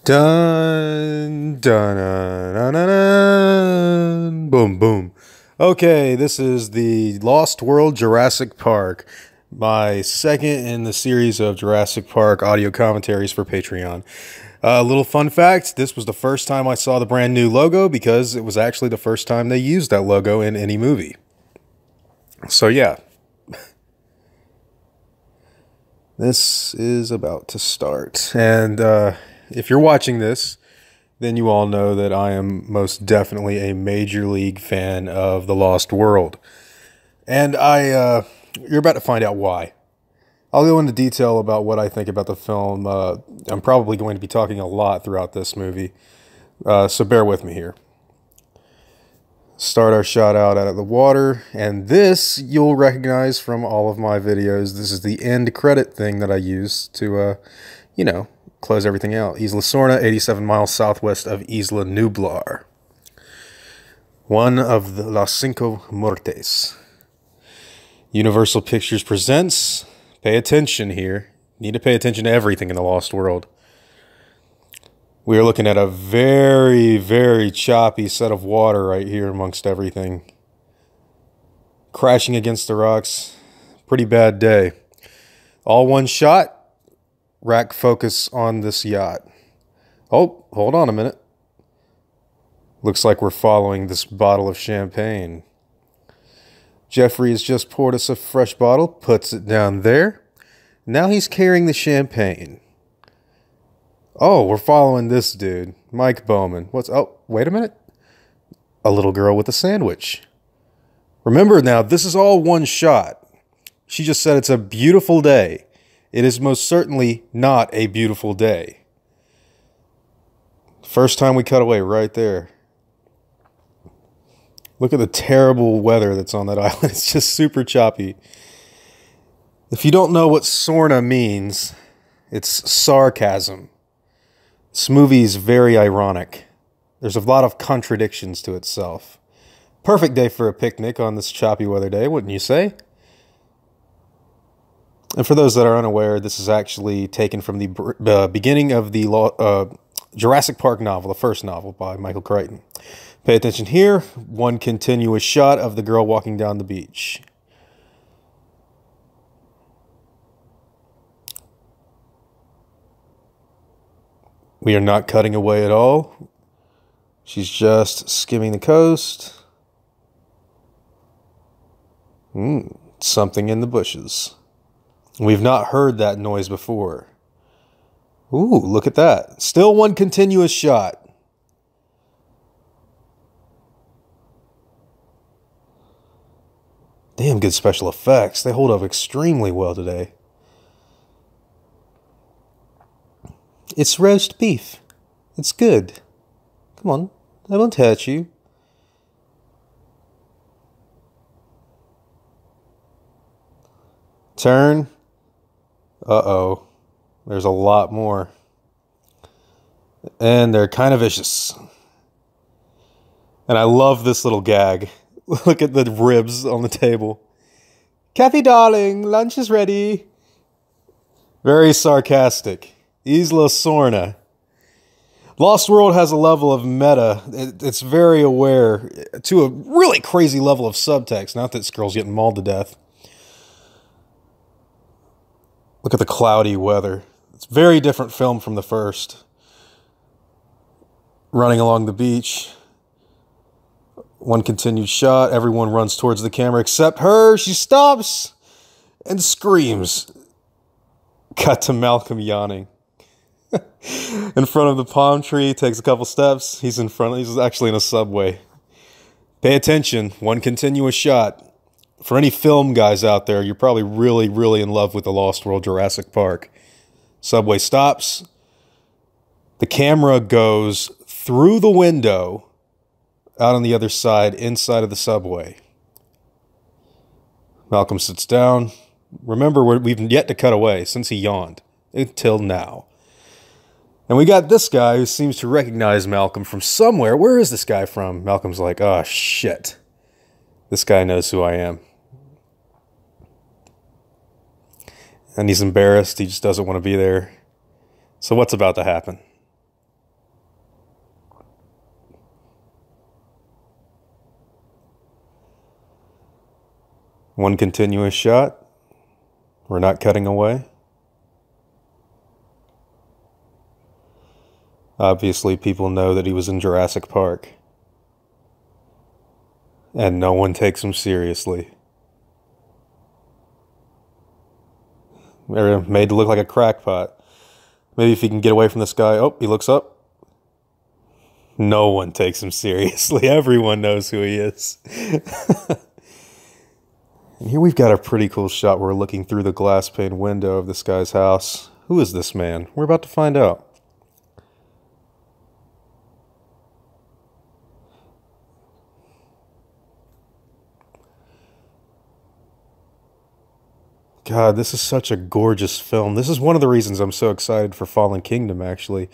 Dun, dun, dun, dun, dun, dun. Boom, boom. Okay, this is the Lost World Jurassic Park, my second in the series of Jurassic Park audio commentaries for Patreon. A little fun fact, this was the first time I saw the brand new logo because it was actually the first time they used that logo in any movie. So yeah, this is about to start. And if you're watching this, then you all know that I am most definitely a major league fan of The Lost World. And you're about to find out why. I'll go into detail about what I think about the film. I'm probably going to be talking a lot throughout this movie, so bear with me here. Start our shot out of the water, and this you'll recognize from all of my videos. This is the end credit thing that I use to, close everything out. Isla Sorna, 87 miles southwest of Isla Nublar. One of the Las Cinco Muertes. Universal Pictures presents. Pay attention here. Need to pay attention to everything in the Lost World. We are looking at a very, very choppy set of water right here amongst everything. Crashing against the rocks. Pretty bad day. All one shot. Rack focus on this yacht. Oh, hold on a minute. Looks like we're following this bottle of champagne. Jeffrey has just poured us a fresh bottle, puts it down there. Now he's carrying the champagne. Oh, we're following this dude, Mike Bowman. Oh, wait a minute. A little girl with a sandwich. Remember now, this is all one shot. She just said it's a beautiful day. It is most certainly not a beautiful day. First time we cut away right there. Look at the terrible weather that's on that island. It's just super choppy. If you don't know what Sorna means, it's sarcasm. This movie is very ironic. There's a lot of contradictions to itself. Perfect day for a picnic on this choppy weather day, wouldn't you say? And for those that are unaware, this is actually taken from the beginning of the Jurassic Park novel, the first novel by Michael Crichton. Pay attention here. One continuous shot of the girl walking down the beach. We are not cutting away at all. She's just skimming the coast. Something in the bushes. We've not heard that noise before. Ooh, look at that. Still one continuous shot. Damn good special effects. They hold up extremely well today. It's roast beef. It's good. Come on, I won't hurt you. Turn. Uh-oh. There's a lot more. And they're kind of vicious. And I love this little gag. Look at the ribs on the table. Kathy, darling, lunch is ready. Very sarcastic. Isla Sorna. Lost World has a level of meta. It's very aware to a really crazy level of subtext. Not that this girl's getting mauled to death. Look at the cloudy weather. It's a very different film from the first. Running along the beach. One continued shot. Everyone runs towards the camera except her. She stops and screams. Cut to Malcolm yawning. In front of the palm tree. Takes a couple steps. He's actually in a subway. Pay attention. One continuous shot. For any film guys out there, you're probably really, really in love with the Lost World Jurassic Park. Subway stops. The camera goes through the window out on the other side, inside of the subway. Malcolm sits down. Remember, we've yet to cut away since he yawned. Until now. And we got this guy who seems to recognize Malcolm from somewhere. Where is this guy from? Malcolm's like, oh, shit. This guy knows who I am. And he's embarrassed. He just doesn't want to be there. So what's about to happen? One continuous shot. We're not cutting away. Obviously, people know that he was in Jurassic Park. And no one takes him seriously. They're made to look like a crackpot. Maybe if he can get away from this guy. Oh, he looks up. No one takes him seriously. Everyone knows who he is. And here we've got a pretty cool shot. We're looking through the glass pane window of this guy's house. Who is this man? We're about to find out. God, this is such a gorgeous film. This is one of the reasons I'm so excited for Fallen Kingdom, actually.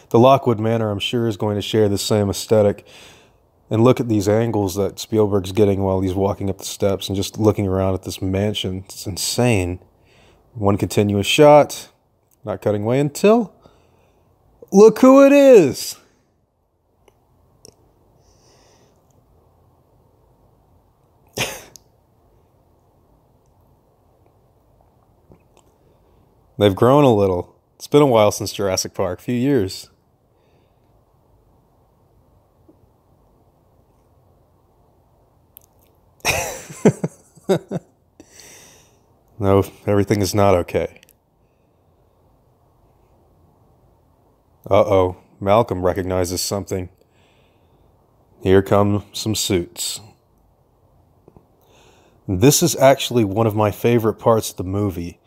The Lockwood Manor, I'm sure, is going to share the same aesthetic. And look at these angles that Spielberg's getting while he's walking up the steps and just looking around at this mansion. It's insane. One continuous shot. Not cutting away until... Look who it is! They've grown a little. It's been a while since Jurassic Park, a few years. No, everything is not okay. Uh-oh, Malcolm recognizes something. Here come some suits. This is actually one of my favorite parts of the movie.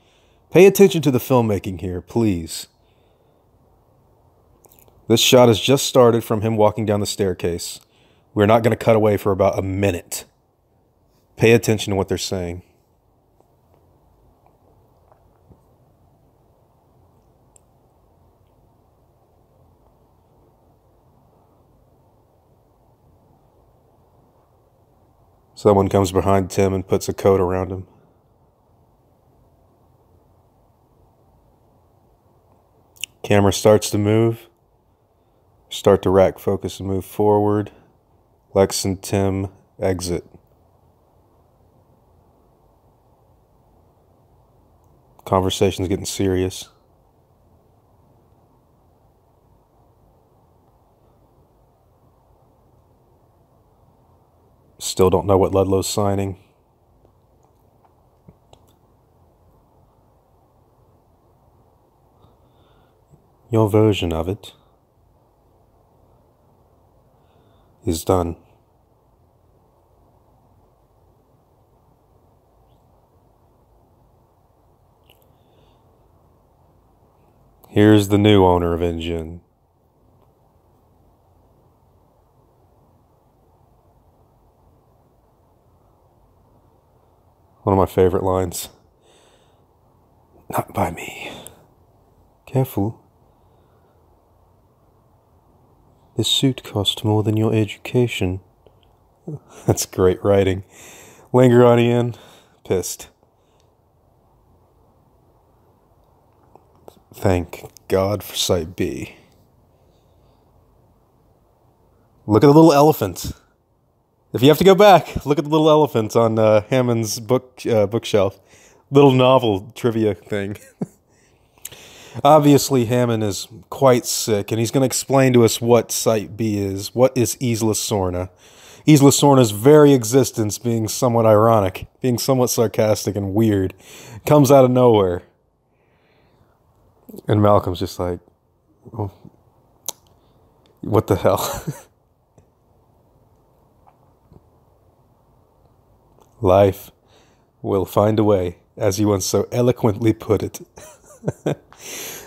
Pay attention to the filmmaking here, please. This shot has just started from him walking down the staircase. We're not going to cut away for about a minute. Pay attention to what they're saying. Someone comes behind Tim and puts a coat around him. Camera starts to move. Start to rack focus and move forward. Lex and Tim exit. Conversation's getting serious. Still don't know what Ludlow's signing. Your version of it is done. Here's the new owner of InGen. One of my favorite lines. Not by me. Careful. This suit cost more than your education. That's great writing. Linger on Ian. Pissed. Thank God for Site B. Look at the little elephant. If you have to go back, look at the little elephant on Hammond's bookshelf. Little novel trivia thing. Obviously, Hammond is quite sick, and he's going to explain to us what Site B is. What is Isla Sorna? Isla Sorna's very existence being somewhat ironic, being somewhat sarcastic and weird, comes out of nowhere. And Malcolm's just like, oh, what the hell? Life will find a way, as he once so eloquently put it.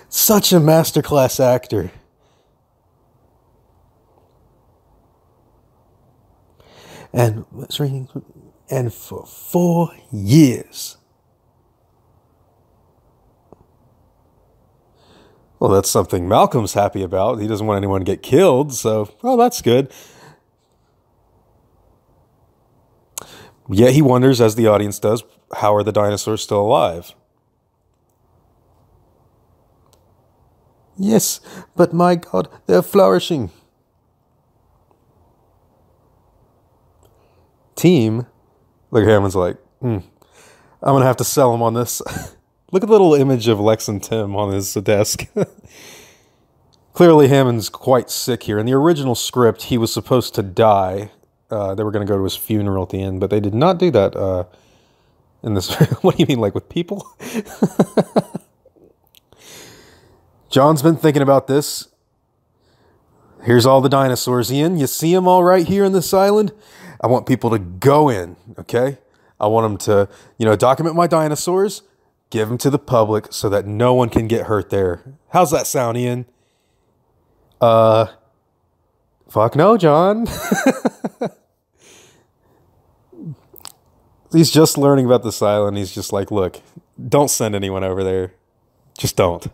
Such a masterclass actor. And for 4 years. Well, that's something Malcolm's happy about. He doesn't want anyone to get killed, so, well, that's good. Yet he wonders, as the audience does, how are the dinosaurs still alive? Yes, but my God, they're flourishing. Team, look, Hammond's like, I'm going to have to sell him on this. Look at the little image of Lex and Tim on his desk. Clearly Hammond's quite sick here. In the original script, he was supposed to die. They were going to go to his funeral at the end, but they did not do that in this. What do you mean, like with people? John's been thinking about this. Here's all the dinosaurs, Ian. You see them all right here on this island? I want people to go in, okay? I want them to, document my dinosaurs, give them to the public so that no one can get hurt there. How's that sound, Ian? Fuck no, John. He's just learning about this island. He's just like, look, don't send anyone over there. Just don't.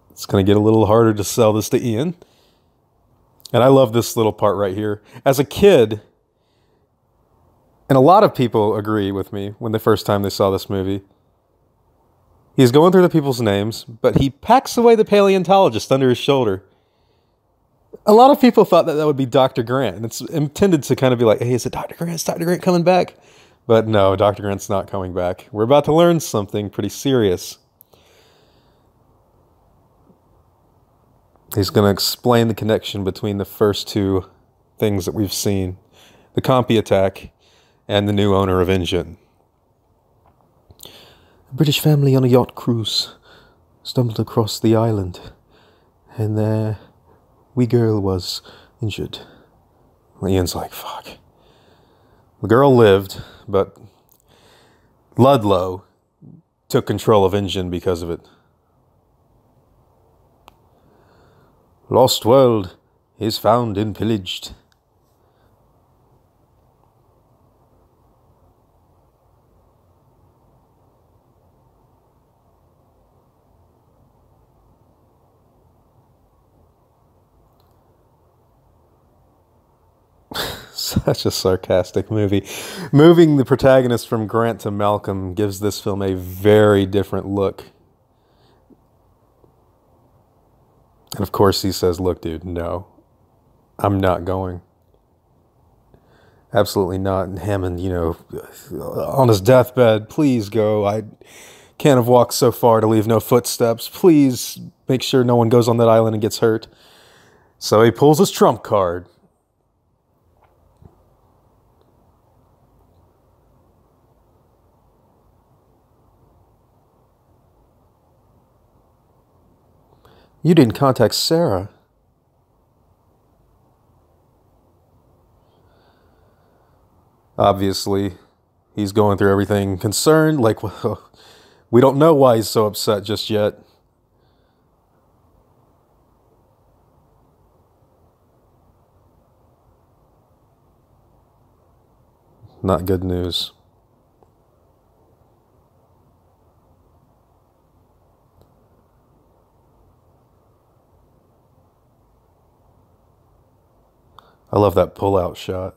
It's going to get a little harder to sell this to Ian. And I love this little part right here. As a kid, and a lot of people agree with me when the first time they saw this movie, he's going through the people's names, but he packs away the paleontologist under his shoulder. A lot of people thought that would be Dr. Grant. And it's intended to kind of be like, hey, is it Dr. Grant? Is Dr. Grant coming back? But no, Dr. Grant's not coming back. We're about to learn something pretty serious. He's going to explain the connection between the first two things that we've seen. The Compy attack and the new owner of InGen. A British family on a yacht cruise stumbled across the island. And their wee girl was injured. Ian's like, fuck. The girl lived, but Ludlow took control of InGen because of it. Lost world is found and pillaged. Such a sarcastic movie. Moving the protagonist from Grant to Malcolm gives this film a very different look. And of course he says, look, dude, no, I'm not going. Absolutely not. And Hammond, on his deathbed, please go. I can't have walked so far to leave no footsteps. Please make sure no one goes on that island and gets hurt. So he pulls his trump card. You didn't contact Sarah. Obviously, he's going through everything concerned. Like, well, we don't know why he's so upset just yet. Not good news. I love that pull-out shot.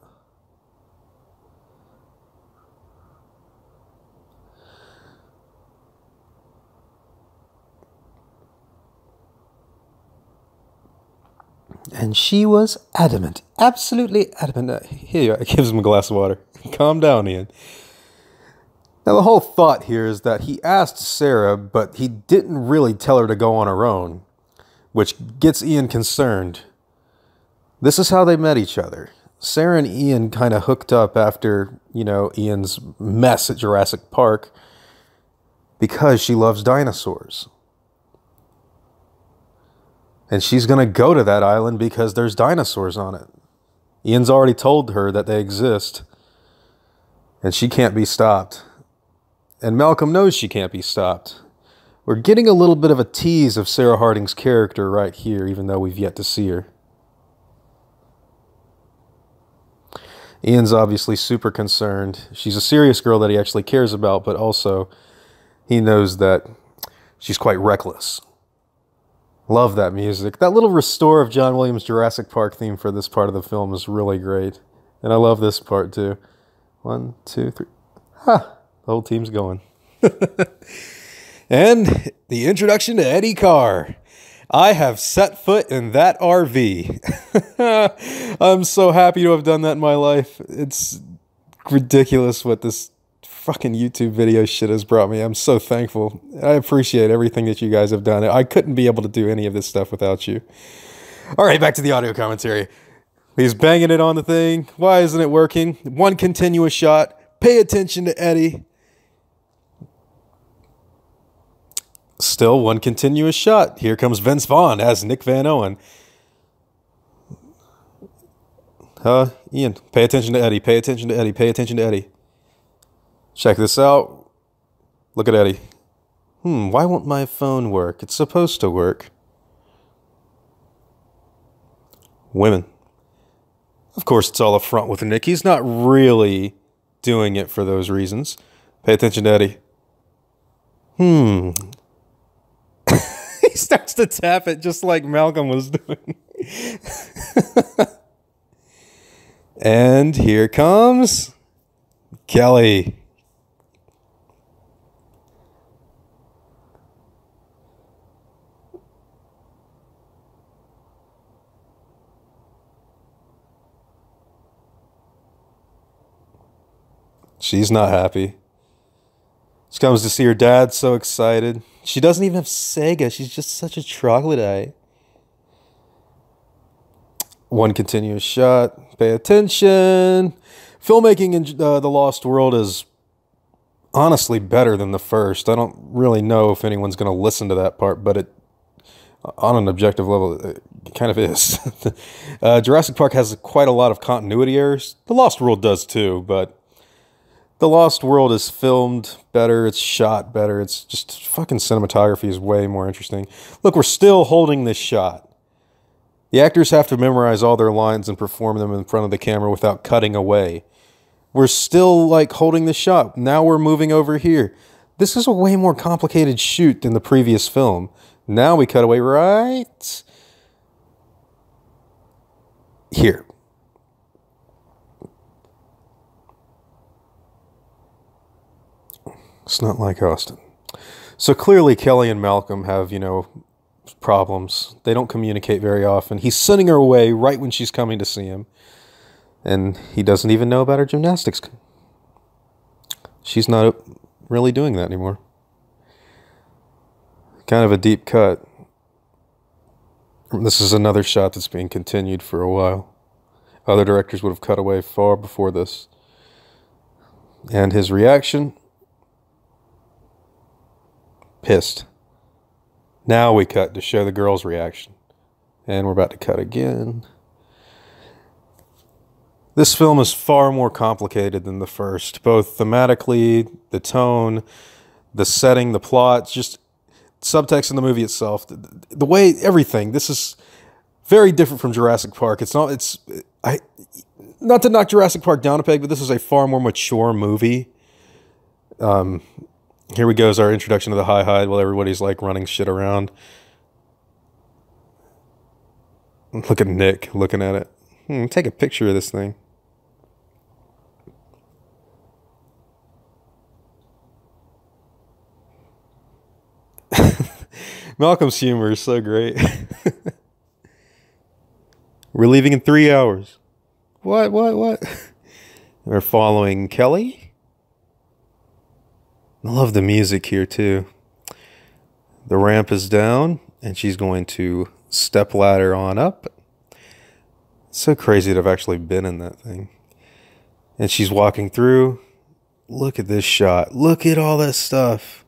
And she was adamant, absolutely adamant. Here, it gives him a glass of water. Calm down, Ian. Now, the whole thought here is that he asked Sarah, but he didn't really tell her to go on her own, which gets Ian concerned. This is how they met each other. Sarah and Ian kind of hooked up after, Ian's mess at Jurassic Park because she loves dinosaurs. And she's going to go to that island because there's dinosaurs on it. Ian's already told her that they exist. And she can't be stopped. And Malcolm knows she can't be stopped. We're getting a little bit of a tease of Sarah Harding's character right here, even though we've yet to see her. Ian's obviously super concerned. She's a serious girl that he actually cares about, but also he knows that she's quite reckless. Love that music. That little restore of John Williams' Jurassic Park theme for this part of the film is really great. And I love this part too. 1, 2, 3. Ha! The whole team's going. And the introduction to Eddie Carr. I have set foot in that RV. I'm so happy to have done that in my life. It's ridiculous what this fucking YouTube video shit has brought me. I'm so thankful. I appreciate everything that you guys have done. I couldn't be able to do any of this stuff without you. All right, back to the audio commentary. He's banging it on the thing. Why isn't it working? One continuous shot. Pay attention to Eddie. Still one continuous shot. Here comes Vince Vaughn as Nick Van Owen. Ian, pay attention to Eddie. Pay attention to Eddie. Pay attention to Eddie. Check this out. Look at Eddie. Why won't my phone work? It's supposed to work. Women. Of course, it's all a front with Nick. He's not really doing it for those reasons. Pay attention to Eddie. He starts to tap it just like Malcolm was doing. And here comes Kelly. She's not happy. She comes to see her dad, so excited. She doesn't even have Sega. She's just such a troglodyte. One continuous shot. Pay attention. Filmmaking in The Lost World is honestly better than the first. I don't really know if anyone's going to listen to that part, but it, on an objective level, it kind of is. Jurassic Park has quite a lot of continuity errors. The Lost World does too, but The Lost World is filmed better, it's shot better, it's just fucking cinematography is way more interesting. Look, we're still holding this shot. The actors have to memorize all their lines and perform them in front of the camera without cutting away. We're still, like, holding the shot. Now we're moving over here. This is a way more complicated shoot than the previous film. Now we cut away right here. It's not like Austin. So clearly Kelly and Malcolm have, problems. They don't communicate very often. He's sending her away right when she's coming to see him. And he doesn't even know about her gymnastics. She's not really doing that anymore. Kind of a deep cut. This is another shot that's being continued for a while. Other directors would have cut away far before this. And his reaction? Pissed. Now we cut to show the girl's reaction. And we're about to cut again. This film is far more complicated than the first, both thematically, the tone, the setting, the plot, just subtext in the movie itself, the way, everything. This is very different from Jurassic Park. Not to knock Jurassic Park down a peg, but this is a far more mature movie. Here we go as our introduction to the high while everybody's like running shit around. Look at Nick looking at it. Take a picture of this thing. Malcolm's humor is so great. We're leaving in 3 hours. What? We're following Kelly. I love the music here too. The ramp is down and she's going to step ladder on up. It's so crazy to have actually been in that thing. And she's walking through. Look at this shot. Look at all this stuff.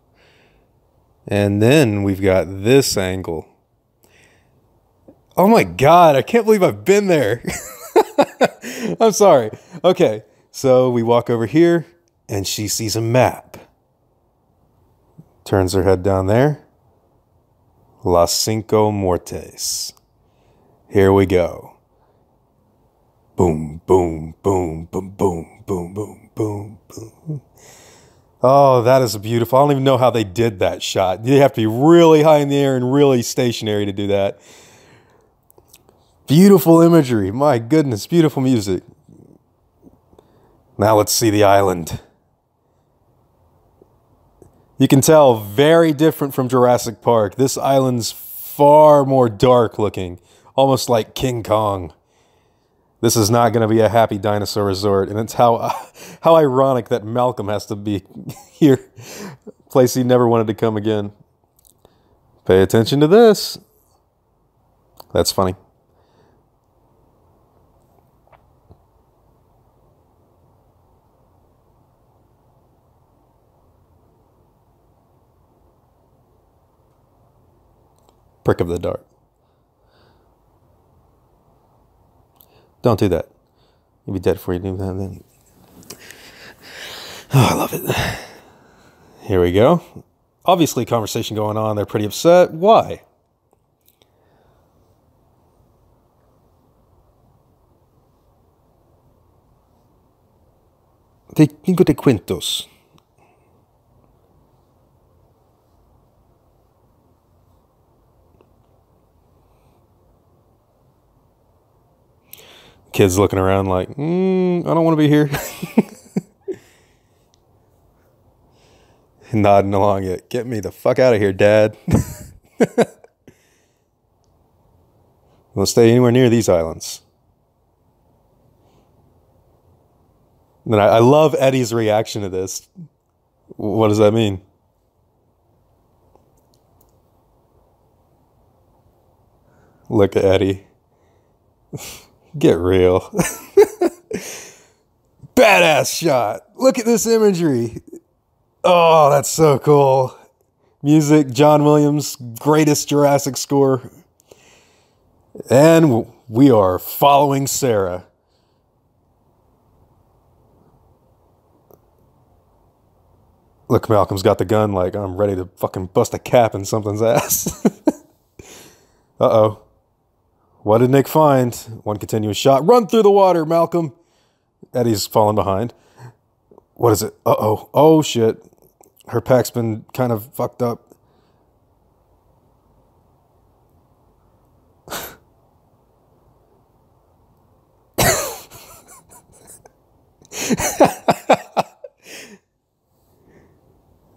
And then we've got this angle. Oh my God, I can't believe I've been there. I'm sorry. Okay, so we walk over here and she sees a map. Turns her head down there. Las Cinco Muertes. Here we go. Boom, boom, boom, boom, boom, boom, boom, boom, boom. Oh, that is beautiful. I don't even know how they did that shot. You have to be really high in the air and really stationary to do that. Beautiful imagery. My goodness, beautiful music. Now let's see the island. You can tell, very different from Jurassic Park. This island's far more dark looking, almost like King Kong. This is not going to be a happy dinosaur resort, and it's how ironic that Malcolm has to be here, place he never wanted to come again. Pay attention to this. That's funny. Prick of the dart. Don't do that. You'll be dead before you do that. Then. Oh, I love it. Here we go. Obviously, conversation going on. They're pretty upset. Why? Cinco de cuentos. Kids looking around like, I don't want to be here. Nodding along it. Get me the fuck out of here, Dad. We'll stay anywhere near these islands. And I love Eddie's reaction to this. What does that mean? Look at Eddie. Get real. Badass shot. Look at this imagery. Oh, that's so cool. Music, John Williams' greatest Jurassic score. And we are following Sarah. Look, Malcolm's got the gun like I'm ready to fucking bust a cap in something's ass. Uh-oh. What did Nick find? One continuous shot. Run through the water, Malcolm. Eddie's falling behind. What is it? Uh-oh. Oh, shit. Her pack's been kind of fucked up.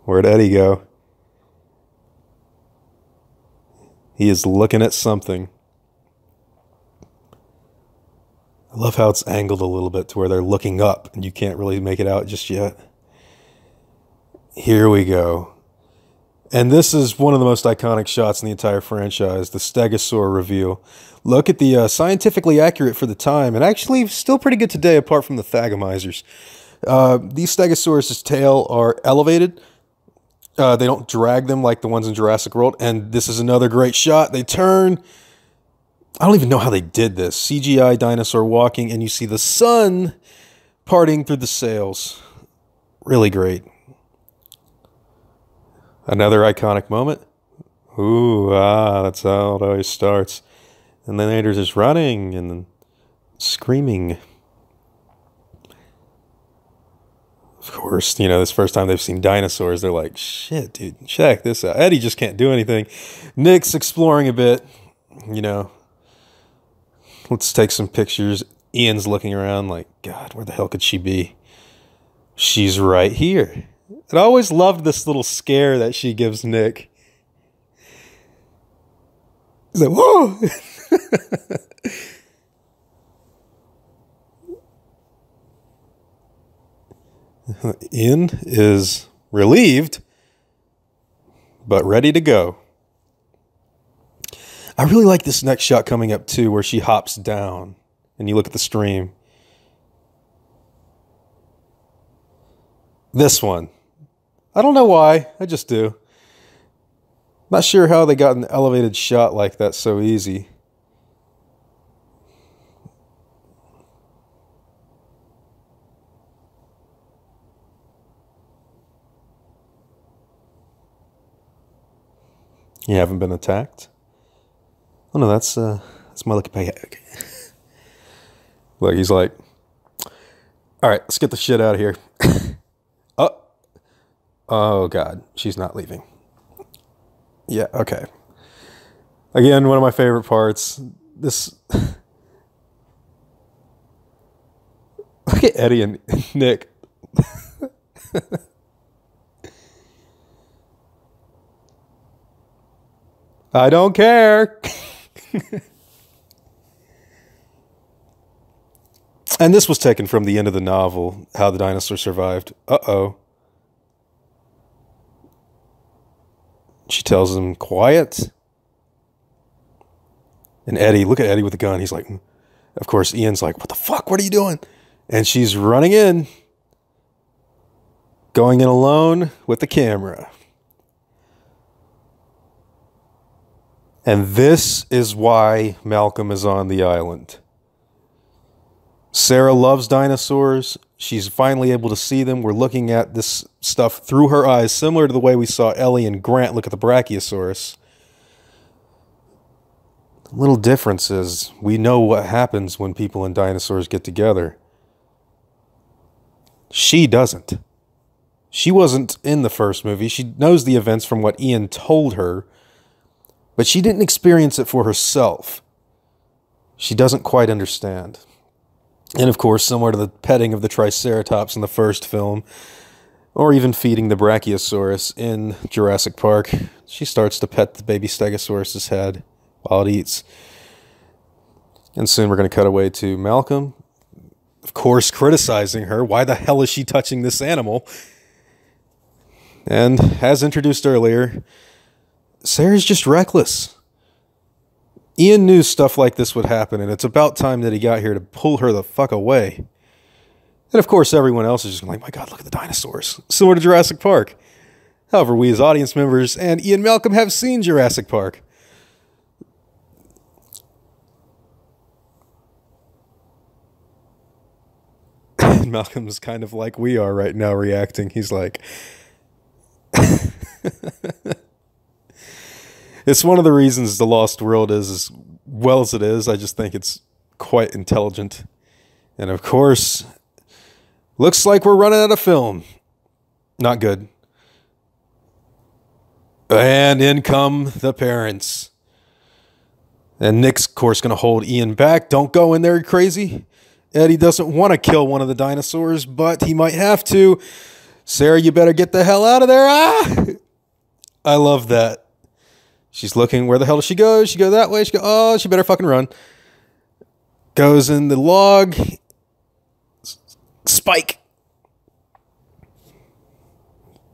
Where'd Eddie go? He is looking at something. I love how it's angled a little bit to where they're looking up and you can't really make it out just yet. Here we go. And this is one of the most iconic shots in the entire franchise, the Stegosaur reveal. Look at the scientifically accurate for the time, and actually still pretty good today apart from the Thagamizers. These Stegosaurus' tail are elevated. They don't drag them like the ones in Jurassic World. And this is another great shot. They turn. I don't even know how they did this. CGI dinosaur walking, and you see the sun parting through the sails. Really great. Another iconic moment. Ooh, that's how it always starts. And then they're just running and then screaming. Of course, you know, this first time they've seen dinosaurs, they're like, shit, dude, check this out. Eddie just can't do anything. Nick's exploring a bit, you know. Let's take some pictures. Ian's looking around like, God, where the hell could she be? She's right here. And I always loved this little scare that she gives Nick. He's like, whoa! Ian is relieved, but ready to go. I really like this next shot coming up too, where she hops down and you look at the stream. This one. I don't know why. I just do. Not sure how they got an elevated shot like that so easy. You haven't been attacked? Oh no, that's my lucky pay. Okay. Look, he's like, all right, let's get the shit out of here. Oh God, she's not leaving. Yeah, okay. Again, one of my favorite parts. This. Look at Eddie and Nick. I don't care. And this was taken from the end of the novel, How the Dinosaur Survived. Uh-oh. She tells him, quiet. And Eddie, look at Eddie with the gun. He's like, of course, Ian's like, what the fuck? What are you doing? And she's running in, going in alone with the camera. And this is why Malcolm is on the island. Sarah loves dinosaurs. She's finally able to see them. We're looking at this stuff through her eyes, similar to the way we saw Ellie and Grant look at the Brachiosaurus. The little difference is we know what happens when people and dinosaurs get together. She doesn't. She wasn't in the first movie. She knows the events from what Ian told her, but she didn't experience it for herself. She doesn't quite understand. And of course, similar to the petting of the Triceratops in the first film, or even feeding the Brachiosaurus in Jurassic Park, she starts to pet the baby Stegosaurus's head while it eats. And soon we're going to cut away to Malcolm, of course, criticizing her. Why the hell is she touching this animal? And as introduced earlier, Sarah's just reckless. Ian knew stuff like this would happen, and it's about time that he got here to pull her the fuck away. And of course, everyone else is just like, my God, look at the dinosaurs. Similar to Jurassic Park. However, we as audience members and Ian Malcolm have seen Jurassic Park. And Malcolm's kind of like we are right now reacting. He's like... It's one of the reasons The Lost World is as well as it is. I just think it's quite intelligent. And of course, looks like we're running out of film. Not good. And in come the parents. And Nick's, of course, going to hold Ian back. Don't go in there, crazy. Eddie doesn't want to kill one of the dinosaurs, but he might have to. Sarah, you better get the hell out of there. Ah! I love that. She's looking, where the hell does she go? She go that way. She go, oh, she better fucking run. Goes in the log. Spike.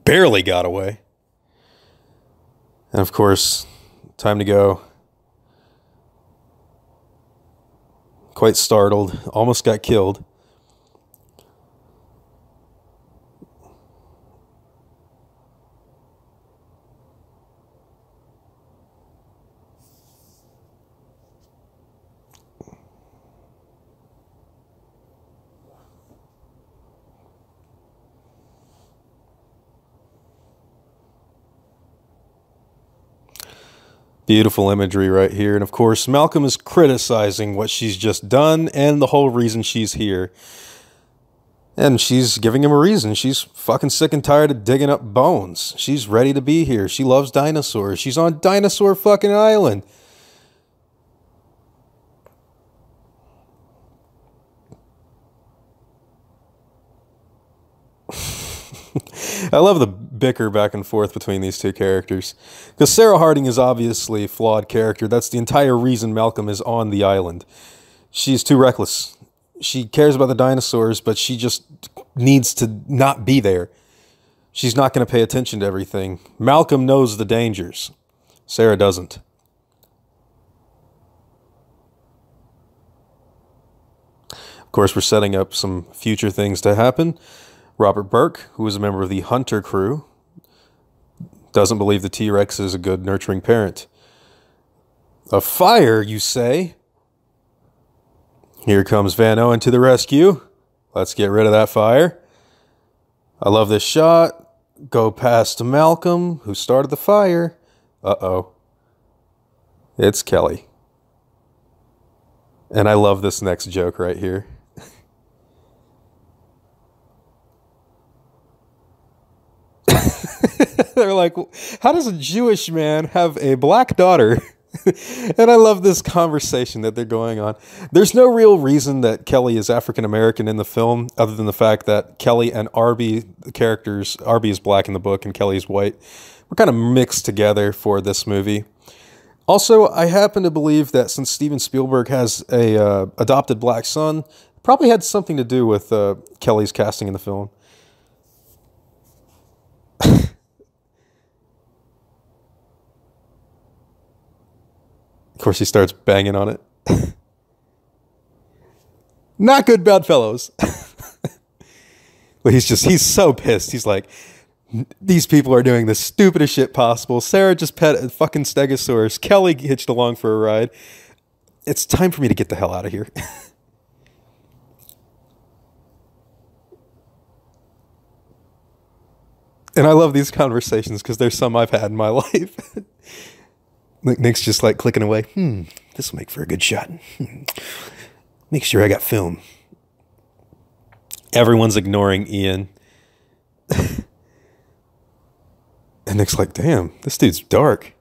Barely got away. And of course, time to go. Quite startled. Almost got killed. Beautiful imagery right here. And of course, Malcolm is criticizing what she's just done and the whole reason she's here. And she's giving him a reason. She's fucking sick and tired of digging up bones. She's ready to be here. She loves dinosaurs. She's on Dinosaur fucking Island. I love the bicker back and forth between these two characters. Because Sarah Harding is obviously a flawed character. That's the entire reason Malcolm is on the island. She's too reckless. She cares about the dinosaurs, but she just needs to not be there. She's not going to pay attention to everything. Malcolm knows the dangers. Sarah doesn't. Of course, we're setting up some future things to happen. Robert Burke, who is a member of the Hunter crew, doesn't believe the T-Rex is a good nurturing parent. A fire, you say? Here comes Van Owen to the rescue. Let's get rid of that fire. I love this shot. Go past Malcolm, who started the fire. Uh-oh. It's Kelly. And I love this next joke right here. They're like, how does a Jewish man have a black daughter? And I love this conversation that they're going on. There's no real reason that Kelly is African American in the film, other than the fact that Kelly and Arby, the characters, Arby is black in the book and Kelly is white, were kind of mixed together for this movie. Also, I happen to believe that since Steven Spielberg has a adopted black son, it probably had something to do with Kelly's casting in the film. Of course, he starts banging on it. Not good, Bedfellows. But he's so pissed. He's like, these people are doing the stupidest shit possible. Sarah just pet a fucking stegosaurus. Kelly hitched along for a ride. It's time for me to get the hell out of here. And I love these conversations because there's some I've had in my life. Nick's just like clicking away. This will make for a good shot. Make sure I got film. Everyone's ignoring Ian. And Nick's like, damn, this dude's dark.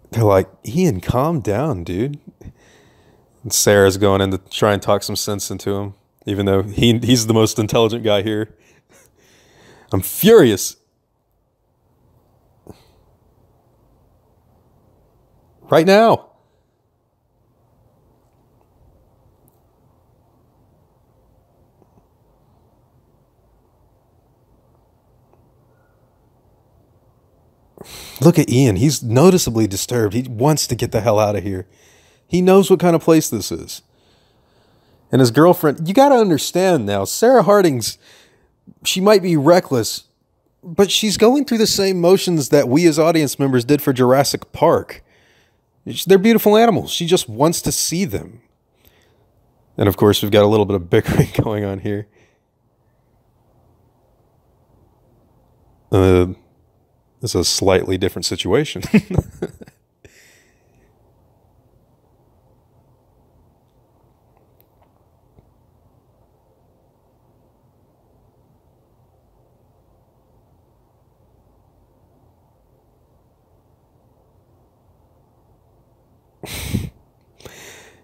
They're like, Ian, calm down, dude. And Sarah's going in to try and talk some sense into him, even though he's the most intelligent guy here. I'm furious. Right now. Look at Ian. He's noticeably disturbed. He wants to get the hell out of here. He knows what kind of place this is. And his girlfriend, you got to understand now, Sarah Harding's, she might be reckless, but she's going through the same motions that we as audience members did for Jurassic Park. They're beautiful animals. She just wants to see them. And of course, we've got a little bit of bickering going on here. It's a slightly different situation.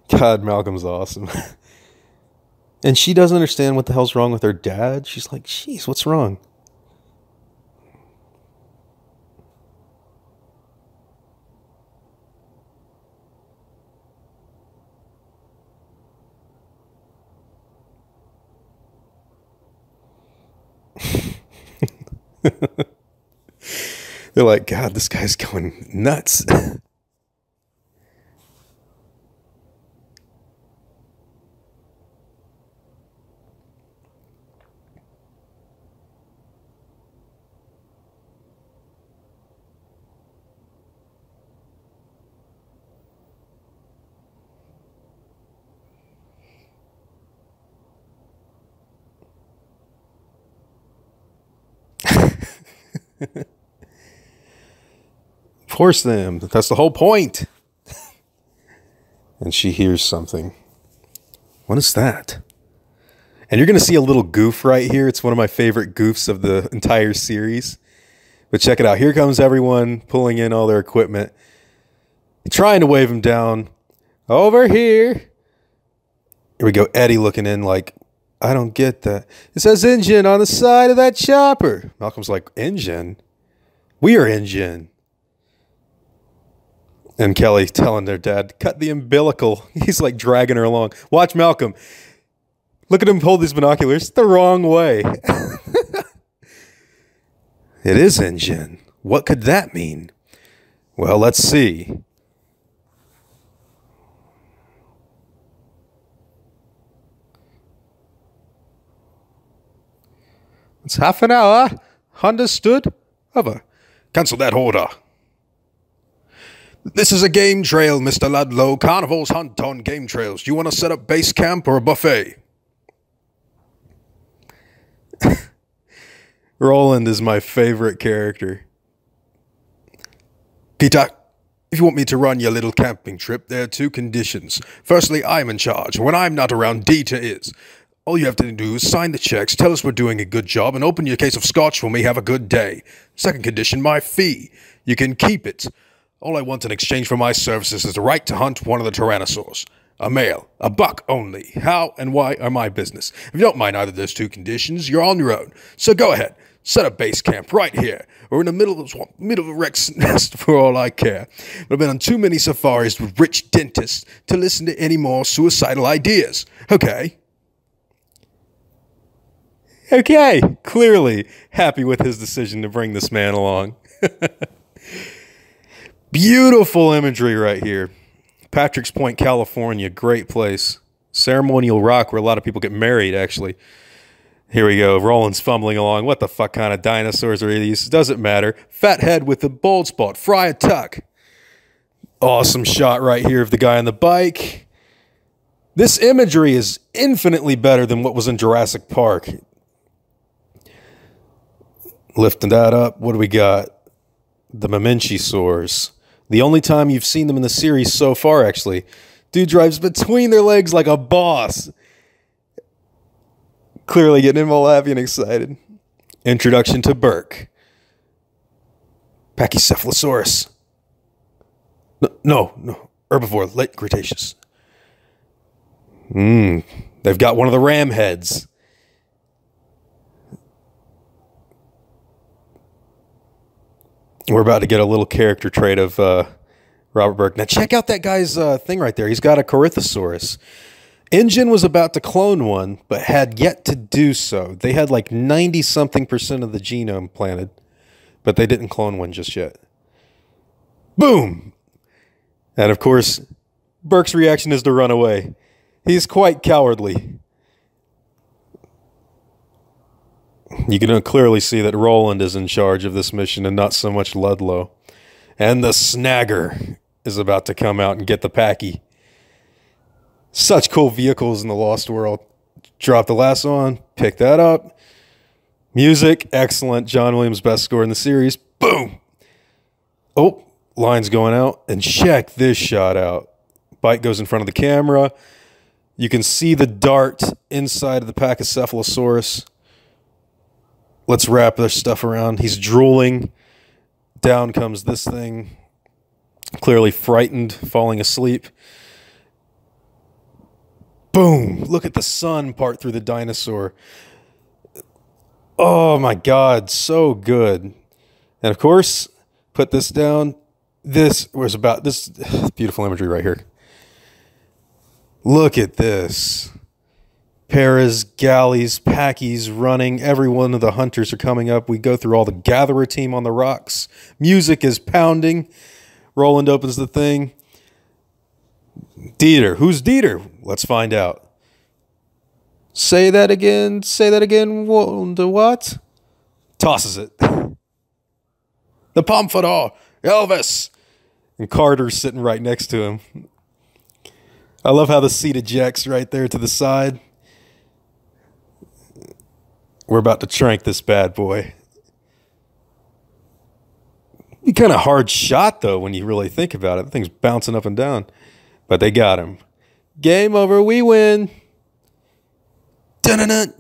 God, Malcolm's awesome. And she doesn't understand what the hell's wrong with her dad. She's like, geez, what's wrong? They're like, God, this guy's going nuts. Force them. That's the whole point. And she hears something. What is that? And you're going to see a little goof right here. It's one of my favorite goofs of the entire series. But check it out. Here comes everyone pulling in all their equipment, trying to wave him down. Over here. Here we go. Eddie looking in like, I don't get that. It says engine on the side of that chopper. Malcolm's like, engine? We are engine. And Kelly telling their dad, cut the umbilical. He's like dragging her along. Watch Malcolm. Look at him hold these binoculars the wrong way. It is engine. What could that mean? Well, let's see. It's half an hour. Understood? Over. Cancel that order. This is a game trail, Mr. Ludlow. Carnivals hunt on game trails. Do you want to set up base camp or a buffet? Roland is my favorite character. Peter, if you want me to run your little camping trip, there are two conditions. Firstly, I'm in charge. When I'm not around, Dieter is. All you have to do is sign the checks, tell us we're doing a good job, and open your case of scotch when we have a good day. Second condition, my fee. You can keep it. All I want in exchange for my services is the right to hunt one of the tyrannosaurs. A male. A buck only. How and why are my business. If you don't mind either of those two conditions, you're on your own. So go ahead. Set a base camp right here. We're in the middle of a Rex nest for all I care. But I've been on too many safaris with rich dentists to listen to any more suicidal ideas. Okay. Okay, clearly happy with his decision to bring this man along. Beautiful imagery right here. Patrick's Point, California, great place. Ceremonial rock where a lot of people get married, actually. Here we go. Roland's fumbling along. What the fuck kind of dinosaurs are these? Doesn't matter. Fat head with the bald spot. Fry a tuck. Awesome shot right here of the guy on the bike. This imagery is infinitely better than what was in Jurassic Park. Lifting that up. What do we got? The Mamenchisaurs. The only time you've seen them in the series so far, actually. Dude drives between their legs like a boss. Clearly getting him all happy and excited. Introduction to Burke. Pachycephalosaurus. No. Herbivore, late Cretaceous. They've got one of the ram heads. We're about to get a little character trait of Robert Burke. Now check out that guy's thing right there. He's got a Corythosaurus. InGen was about to clone one, but had yet to do so. They had like 90-something% of the genome planted, but they didn't clone one just yet. Boom! And of course, Burke's reaction is to run away. He's quite cowardly. You can clearly see that Roland is in charge of this mission and not so much Ludlow. And the Snagger is about to come out and get the Packy. Such cool vehicles in the Lost World. Drop the lasso on, pick that up. Music, excellent. John Williams' best score in the series. Boom! Oh, line's going out. And check this shot out. Bike goes in front of the camera. You can see the dart inside of the Pachycephalosaurus. Let's wrap this stuff around. He's drooling. Down comes this thing. Clearly frightened, falling asleep. Boom! Look at the sun part through the dinosaur. Oh my God, so good. And of course, put this down. This was about this beautiful imagery right here. Look at this. Paras, galleys, packies running. Every one of the hunters are coming up. We go through all the gatherer team on the rocks. Music is pounding. Roland opens the thing. Dieter. Who's Dieter? Let's find out. Say that again. Say that again. What? Tosses it. The Pompadour. Elvis. And Carter's sitting right next to him. I love how the seat ejects right there to the side. We're about to trank this bad boy. Be kind of hard shot, though, when you really think about it. The thing's bouncing up and down. But they got him. Game over. We win. Dun-dun-dun.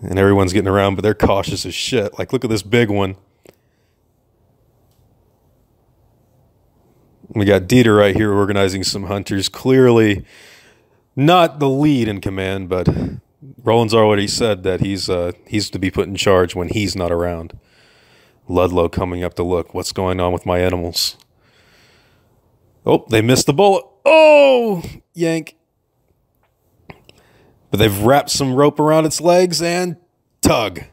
And everyone's getting around, but they're cautious as shit. Like, look at this big one. We got Dieter right here organizing some hunters. Clearly not the lead in command, but Roland's already said that he's to be put in charge when he's not around. Ludlow coming up to look. What's going on with my animals? Oh, they missed the bullet. Oh, yank. But they've wrapped some rope around its legs and tug.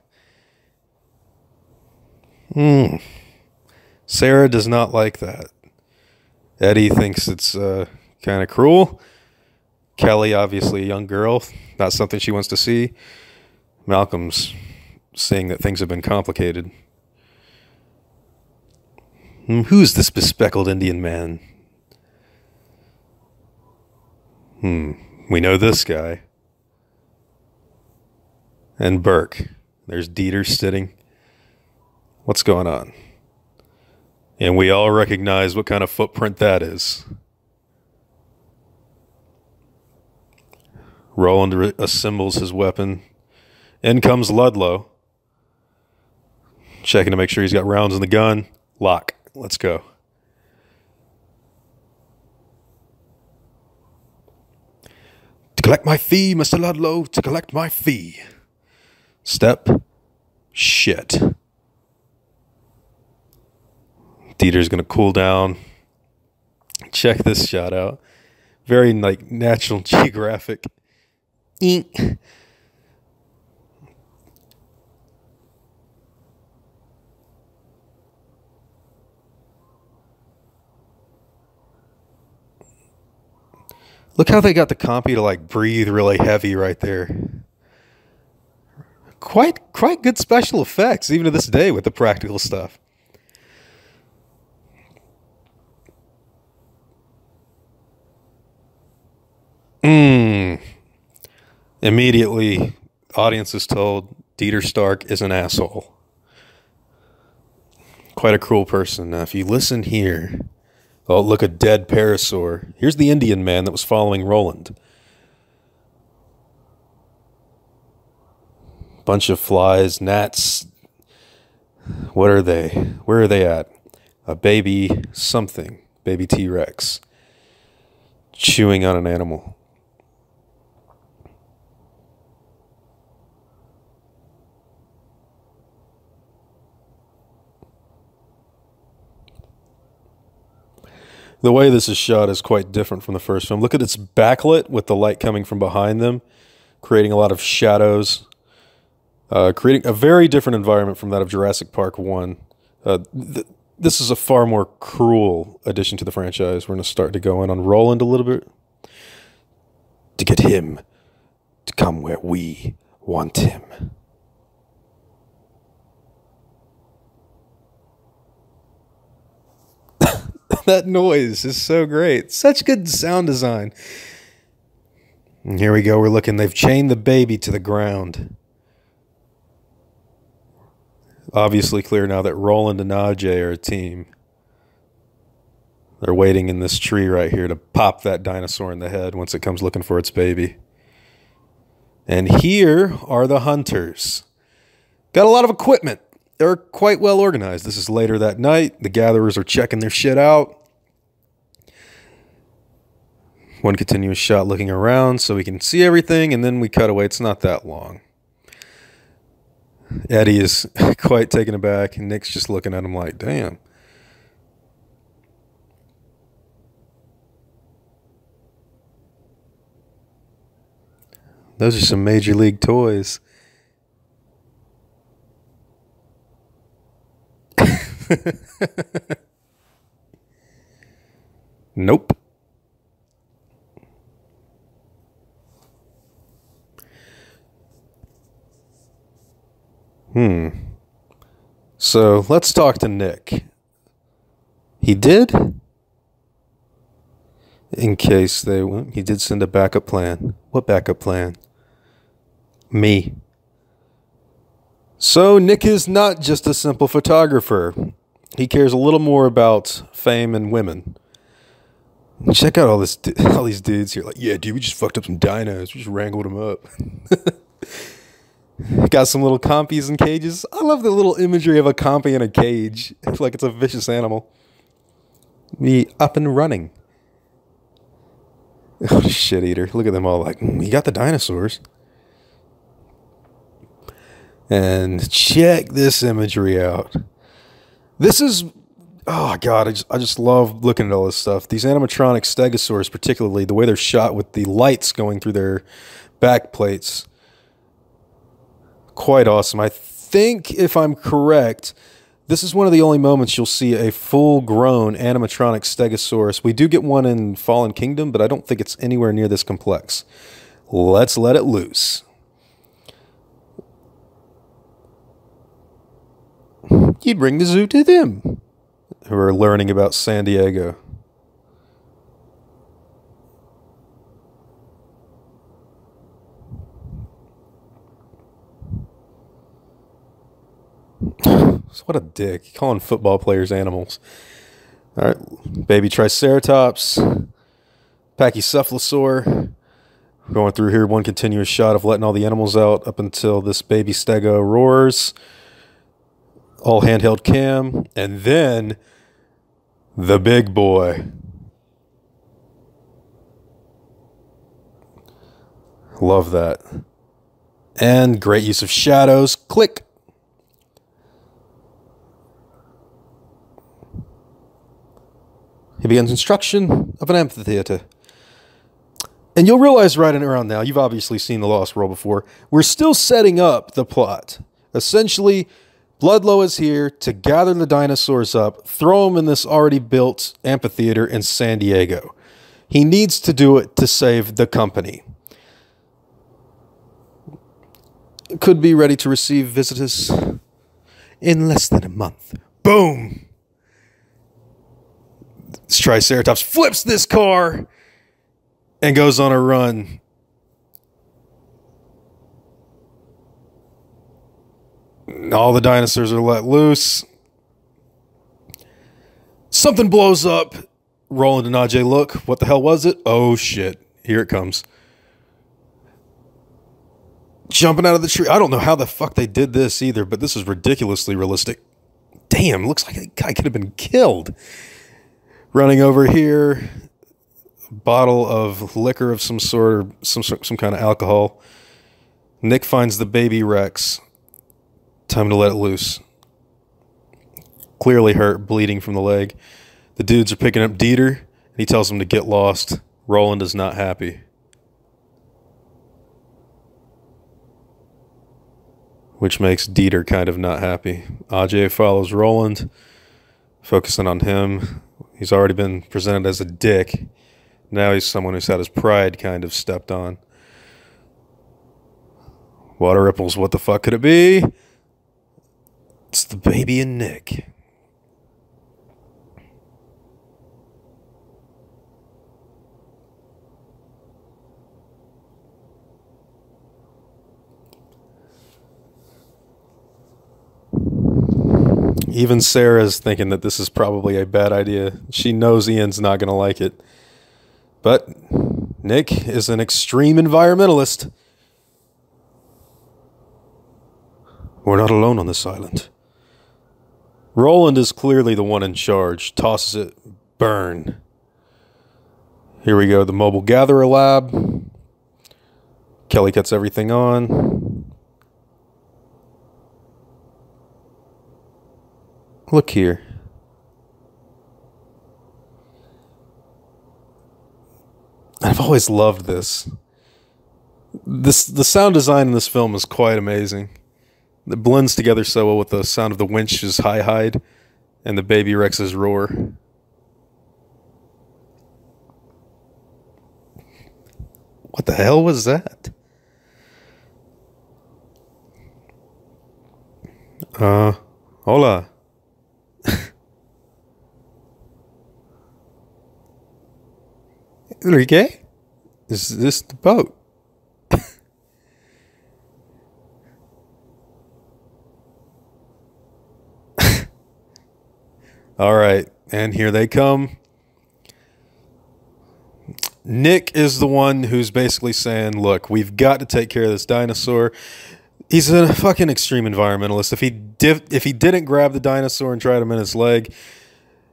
Sarah does not like that. Eddie thinks it's kind of cruel. Kelly, obviously a young girl, not something she wants to see. Malcolm's saying that things have been complicated. Who's this bespectacled Indian man? We know this guy. And Burke. There's Dieter sitting. What's going on? And we all recognize what kind of footprint that is. Roland assembles his weapon. In comes Ludlow. Checking to make sure he's got rounds in the gun. Lock. Let's go. To collect my fee, Mr. Ludlow, to collect my fee. Step Shit. Dieter's gonna cool down. Check this shot out. Very like National Geographic. Eek. Look how they got the compy to like breathe really heavy right there. Quite good special effects, even to this day with the practical stuff. Immediately, audience is told Dieter Stark is an asshole. Quite a cruel person. Now, if you listen here, oh, look, a dead parasaur. Here's the Indian man that was following Roland. Bunch of flies, gnats. What are they? Where are they at? A baby something. Baby T-Rex. Chewing on an animal. The way this is shot is quite different from the first film. Look at its backlit with the light coming from behind them, creating a lot of shadows, creating a very different environment from that of Jurassic Park 1. This is a far more cruel addition to the franchise. We're going to start to go in on Roland a little bit. To get him to come where we want him. That noise is so great. Such good sound design. And here we go. We're looking. They've chained the baby to the ground. Obviously clear now that Roland and Ajay are a team. They're waiting in this tree right here to pop that dinosaur in the head once it comes looking for its baby. And here are the hunters. Got a lot of equipment. They're quite well organized. This is later that night. The gatherers are checking their shit out. One continuous shot looking around so we can see everything, and then we cut away. It's not that long. Eddie is quite taken aback, and Nick's just looking at him like, damn. Those are some major league toys. Nope. So let's talk to Nick. He did? In case they went, he did send a backup plan. What backup plan? Me. So Nick is not just a simple photographer. He cares a little more about fame and women. Check out all these dudes here. Like, yeah, dude, we just fucked up some dinos. We just wrangled them up. Got some little compies in cages. I love the little imagery of a compy in a cage. It's like it's a vicious animal. Me up and running. Oh, shit eater. Look at them all like, you got the dinosaurs. And check this imagery out. This is, oh God, I just love looking at all this stuff. These animatronic stegosaurs, particularly the way they're shot with the lights going through their back plates. Quite awesome. I think, if I'm correct, this is one of the only moments you'll see a full-grown animatronic stegosaurus. We do get one in Fallen Kingdom, but I don't think it's anywhere near this complex. Let's let it loose. You'd bring the zoo to them, who are learning about San Diego. What a dick. Calling football players animals. All right. Baby Triceratops. Pachycephalosaur. Going through here, one continuous shot of letting all the animals out up until this baby stego roars. All handheld cam. And then the big boy. Love that. And great use of shadows. Click. He begins construction of an amphitheater. And you'll realize right around now, you've obviously seen The Lost World before, we're still setting up the plot. Essentially, Bloodlow is here to gather the dinosaurs up, throw them in this already built amphitheater in San Diego. He needs to do it to save the company. Could be ready to receive visitors in less than a month. Boom! This Triceratops flips this car and goes on a run. All the dinosaurs are let loose. Something blows up. Roland and Ajay look. What the hell was it? Oh shit. Here it comes. Jumping out of the tree. I don't know how the fuck they did this either, but this is ridiculously realistic. Damn, looks like a guy could have been killed. Running over here. Bottle of liquor of some sort, or some kind of alcohol. Nick finds the baby Rex. Time to let it loose. Clearly hurt, bleeding from the leg. The dudes are picking up Dieter, and he tells them to get lost. Roland is not happy. Which makes Dieter kind of not happy. Ajay follows Roland, focusing on him. He's already been presented as a dick. Now he's someone who's had his pride kind of stepped on. Water ripples, what the fuck could it be? It's the baby and Nick. Even Sarah's thinking that this is probably a bad idea. She knows Ian's not going to like it. But Nick is an extreme environmentalist. We're not alone on this island. Roland is clearly the one in charge. Tosses it. Burn. Here we go. The mobile gatherer lab. Kelly cuts everything on. Look here. I've always loved this. The sound design in this film is quite amazing. It blends together so well with the sound of the winch's hide and the baby Rex's roar. What the hell was that? Hola. Enrique? Is this the boat? All right, and here they come. Nick is the one who's basically saying, look, we've got to take care of this dinosaur. He's a fucking extreme environmentalist. If he didn't grab the dinosaur and try to mend his leg,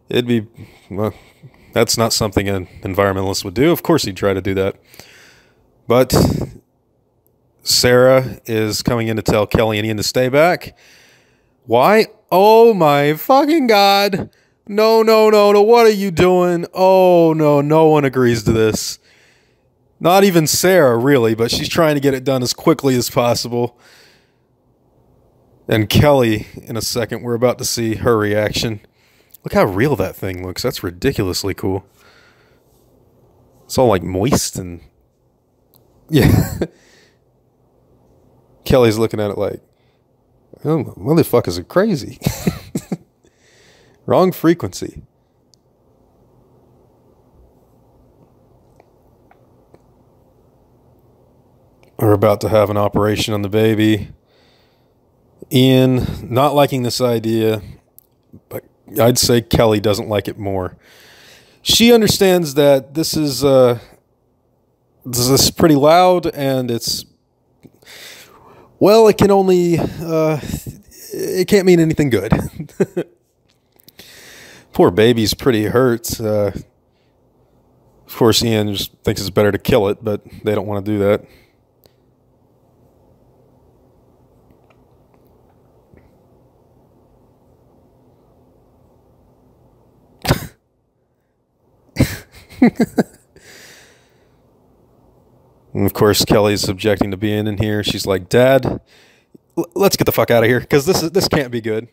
it'd be, well, that's not something an environmentalist would do. Of course he'd try to do that. But Sarah is coming in to tell Kelly and Ian to stay back. Why? Oh my fucking God. No, no, no, no. What are you doing? Oh no, no one agrees to this. Not even Sarah, really, but she's trying to get it done as quickly as possible. And Kelly, in a second, we're about to see her reaction. Look how real that thing looks. That's ridiculously cool. It's all like moist and... yeah. Kelly's looking at it like, oh, motherfuckers are crazy. Wrong frequency. We're about to have an operation on the baby. Ian, not liking this idea, but I'd say Kelly doesn't like it more. She understands that this is pretty loud, and it's, well, it can only, it can't mean anything good. Poor baby's pretty hurt. Of course, Ian just thinks it's better to kill it, but they don't want to do that. And of course, Kelly's objecting to being in here. She's like, Dad, let's get the fuck out of here, because this can't be good.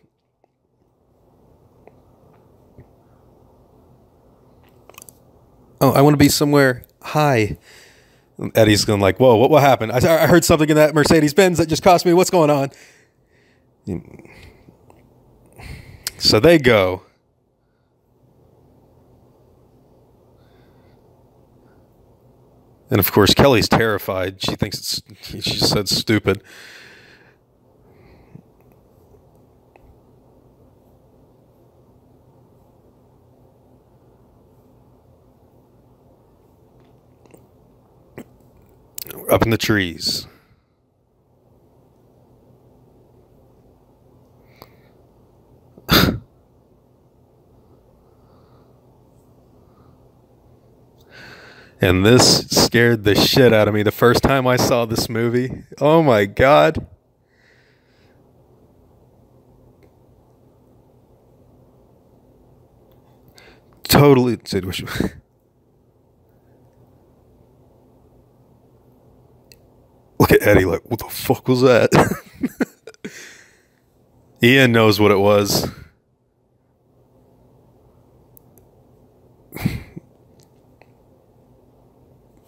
Oh, I want to be somewhere high. Eddie's going like, whoa, what happened? I heard something in that Mercedes-Benz that just cost me. What's going on? So they go. And of course, Kelly's terrified. She thinks she just said stupid. Up in the trees. And this scared the shit out of me the first time I saw this movie. Oh my God. Totally. Look at Eddie like, what the fuck was that? Ian knows what it was.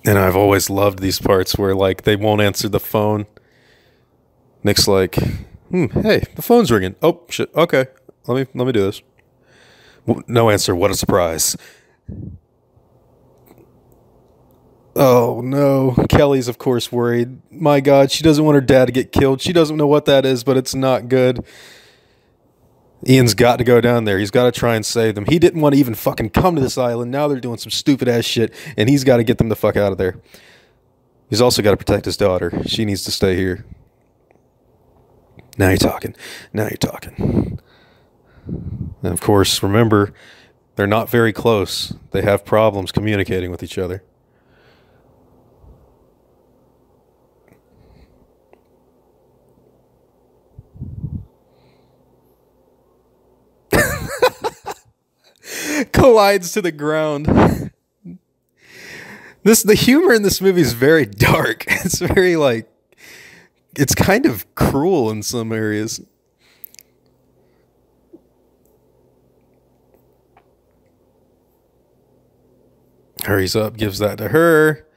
And I've always loved these parts where, like, they won't answer the phone. Nick's like, hey, the phone's ringing. Oh, shit. Okay. Let me do this. No answer. What a surprise. Oh, no. Kelly's, of course, worried. My God, she doesn't want her dad to get killed. She doesn't know what that is, but it's not good. Ian's got to go down there. He's got to try and save them. He didn't want to even fucking come to this island. Now they're doing some stupid ass shit, and he's got to get them the fuck out of there. He's also got to protect his daughter. She needs to stay here. Now you're talking. Now you're talking. And of course, remember, they're not very close. They have problems communicating with each other. Collides to the ground. The humor in this movie is very dark. It's very, like, it's kind of cruel in some areas. Hurries up, gives that to her.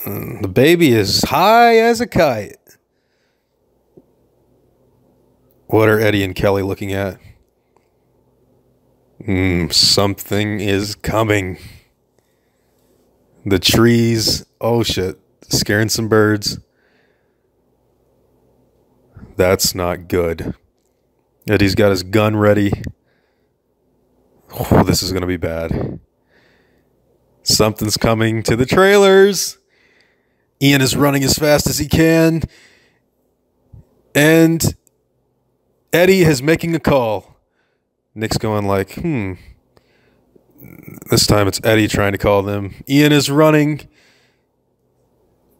The baby is high as a kite. What are Eddie and Kelly looking at? Something is coming. The trees. Oh shit. Scaring some birds. That's not good. Eddie's got his gun ready. Oh, this is going to be bad. Something's coming to the trailers. Ian is running as fast as he can. And Eddie is making a call. Nick's going like, This time it's Eddie trying to call them. Ian is running.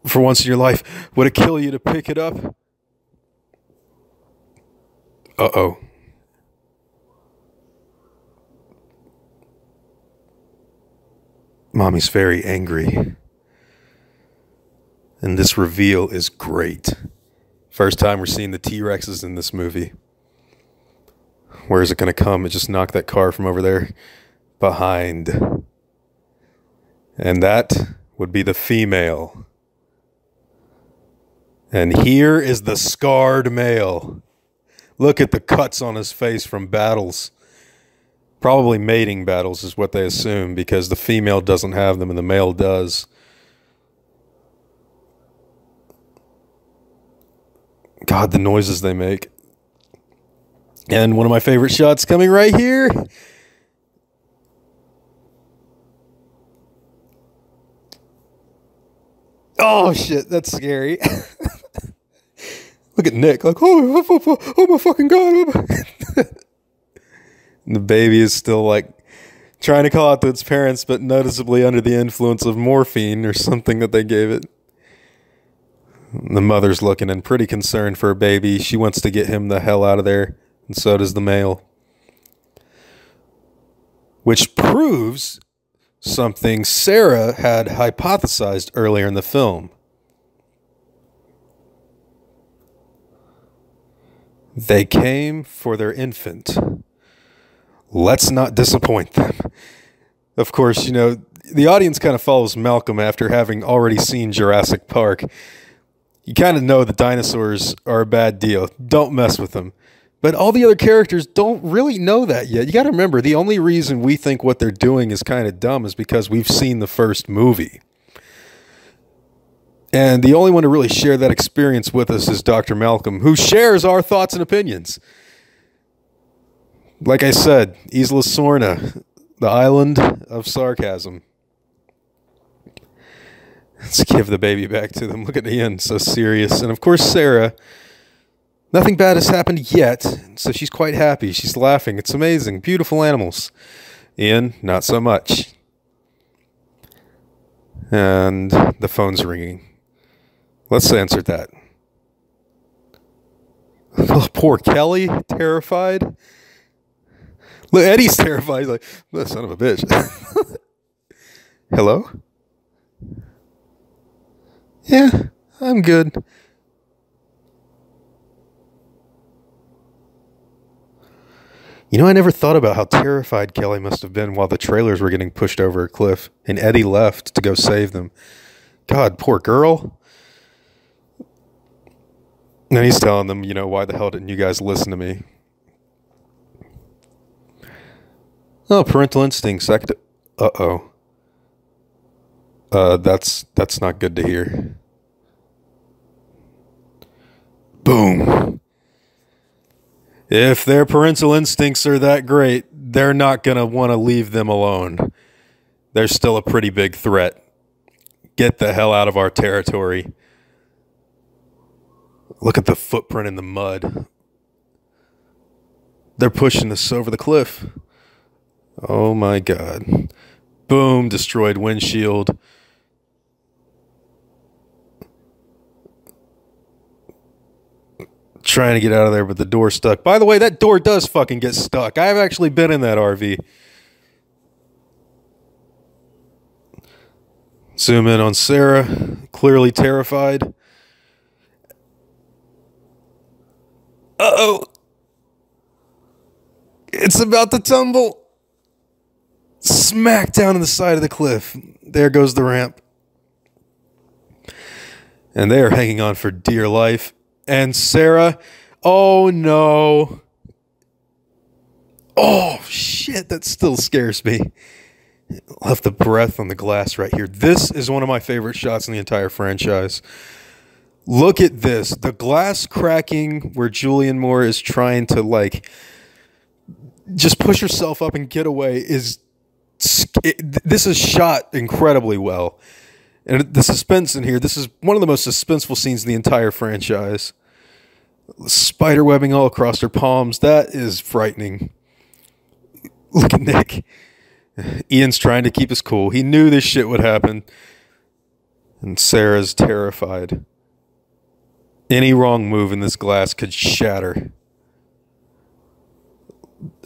For once in your life, would it kill you to pick it up? Uh-oh. Mommy's very angry. And this reveal is great. First time we're seeing the T-Rexes in this movie. Where is it going to come? It just knocked that car from over there behind. And that would be the female. And here is the scarred male. Look at the cuts on his face from battles. Probably mating battles is what they assume, because the female doesn't have them and the male does. God, the noises they make. And one of my favorite shots coming right here. Oh, shit, that's scary. Look at Nick, like, oh my fucking God. And the baby is still, like, trying to call out to its parents, but noticeably under the influence of morphine or something that they gave it. The mother's looking and pretty concerned for her baby. She wants to get him the hell out of there, and so does the male. Which proves something Sarah had hypothesized earlier in the film. They came for their infant. Let's not disappoint them. Of course, you know, the audience kind of follows Malcolm after having already seen Jurassic Park. You kind of know the dinosaurs are a bad deal. Don't mess with them. But all the other characters don't really know that yet. You got to remember, the only reason we think what they're doing is kind of dumb is because we've seen the first movie. And the only one to really share that experience with us is Dr. Malcolm, who shares our thoughts and opinions. Like I said, Isla Sorna, the island of sarcasm. Let's give the baby back to them. Look at Ian, so serious. And of course, Sarah, nothing bad has happened yet, so she's quite happy. She's laughing. It's amazing. Beautiful animals. Ian, not so much. And the phone's ringing. Let's answer that. Oh, poor Kelly, terrified. Look, Eddie's terrified. He's like, oh, son of a bitch. Hello? Yeah, I'm good. You know, I never thought about how terrified Kelly must have been while the trailers were getting pushed over a cliff and Eddie left to go save them. God, poor girl. And he's telling them, you know, why the hell didn't you guys listen to me? Oh, parental instincts. Uh-oh. That's not good to hear. Boom. If their parental instincts are that great, they're not going to want to leave them alone. They're still a pretty big threat. Get the hell out of our territory. Look at the footprint in the mud. They're pushing us over the cliff. Oh my God. Boom, destroyed windshield. Trying to get out of there, but the door's stuck. By the way, that door does fucking get stuck. I've actually been in that RV. Zoom in on Sarah, clearly terrified. Uh-oh. It's about to tumble. Smack down on the side of the cliff. There goes the ramp. And they are hanging on for dear life. And Sarah, oh no. Oh shit, that still scares me. Left the breath on the glass right here. This is one of my favorite shots in the entire franchise. Look at this. The glass cracking where Julianne Moore is trying to like just push herself up and get away is this is shot incredibly well. And the suspense in here, this is one of the most suspenseful scenes in the entire franchise. Spider webbing all across her palms. That is frightening. Look at Nick. Ian's trying to keep us cool. He knew this shit would happen. And Sarah's terrified. Any wrong move in this glass could shatter.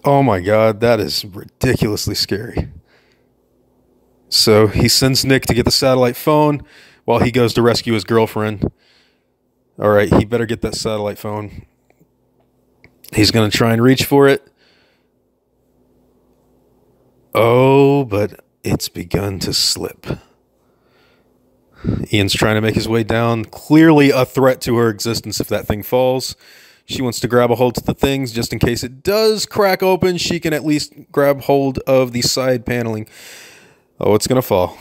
Oh my God, that is ridiculously scary. So he sends Nick to get the satellite phone while he goes to rescue his girlfriend. All right, he better get that satellite phone. He's going to try and reach for it. Oh, but it's begun to slip. Ian's trying to make his way down. Clearly a threat to her existence if that thing falls. She wants to grab a hold of the things just in case it does crack open. She can at least grab hold of the side paneling. Oh, it's going to fall.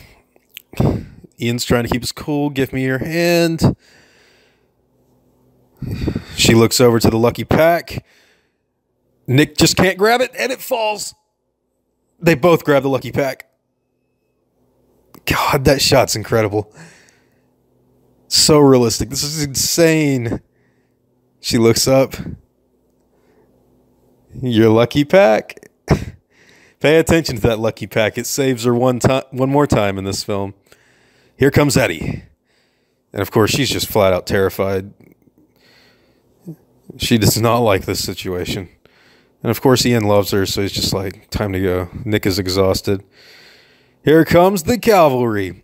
Ian's trying to keep us cool. Give me your hand. She looks over to the lucky pack. Nick just can't grab it, and it falls. They both grab the lucky pack. God, that shot's incredible. So realistic. This is insane. She looks up. Your lucky pack. Pay attention to that lucky pack. It saves her one more time in this film. Here comes Eddie. And of course, she's just flat out terrified. She does not like this situation. And of course, Ian loves her, so he's just like, time to go. Nick is exhausted. Here comes the cavalry.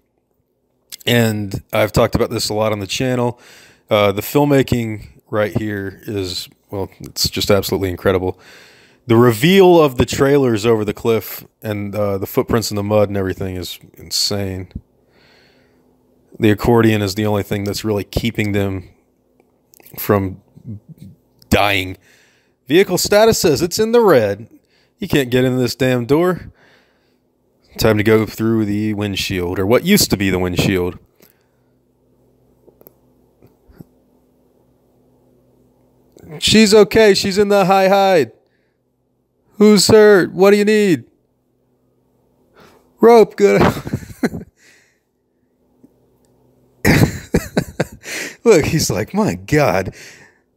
And I've talked about this a lot on the channel. The filmmaking right here is, well, it's just absolutely incredible. The reveal of the trailers over the cliff and the footprints in the mud and everything is insane. The accordion is the only thing that's really keeping them from dying. Vehicle status says it's in the red. You can't get into this damn door. Time to go through the windshield, or what used to be the windshield. She's okay. She's in the hide. Who's hurt? What do you need? Rope, good. Look, he's like, my God.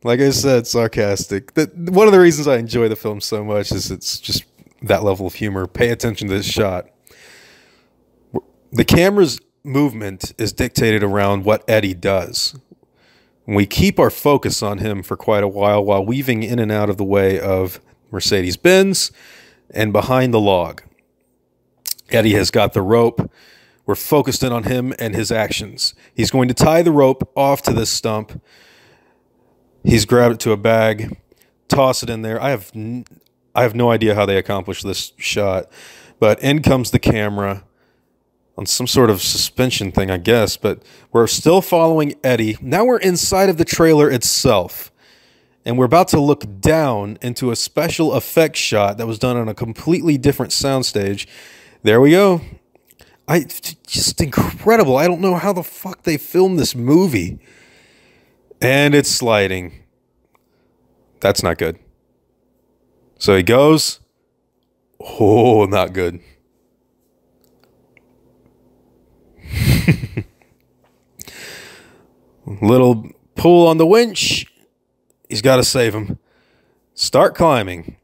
Like I said, sarcastic. One of the reasons I enjoy the film so much is it's just that level of humor. Pay attention to this shot. The camera's movement is dictated around what Eddie does. We keep our focus on him for quite a while weaving in and out of the way of Mercedes-Benz and behind the log. Eddie has got the rope. We're focused in on him and his actions. He's going to tie the rope off to this stump. He's grabbed it to a bag, toss it in there. I have no idea how they accomplished this shot, but in comes the camera on some sort of suspension thing, I guess, but we're still following Eddie. Now we're inside of the trailer itself, and we're about to look down into a special effects shot that was done on a completely different soundstage. There we go. Just incredible. I don't know how the fuck they filmed this movie. And it's sliding. That's not good. So he goes. Oh, not good. Little pull on the winch. He's got to save him. Start climbing.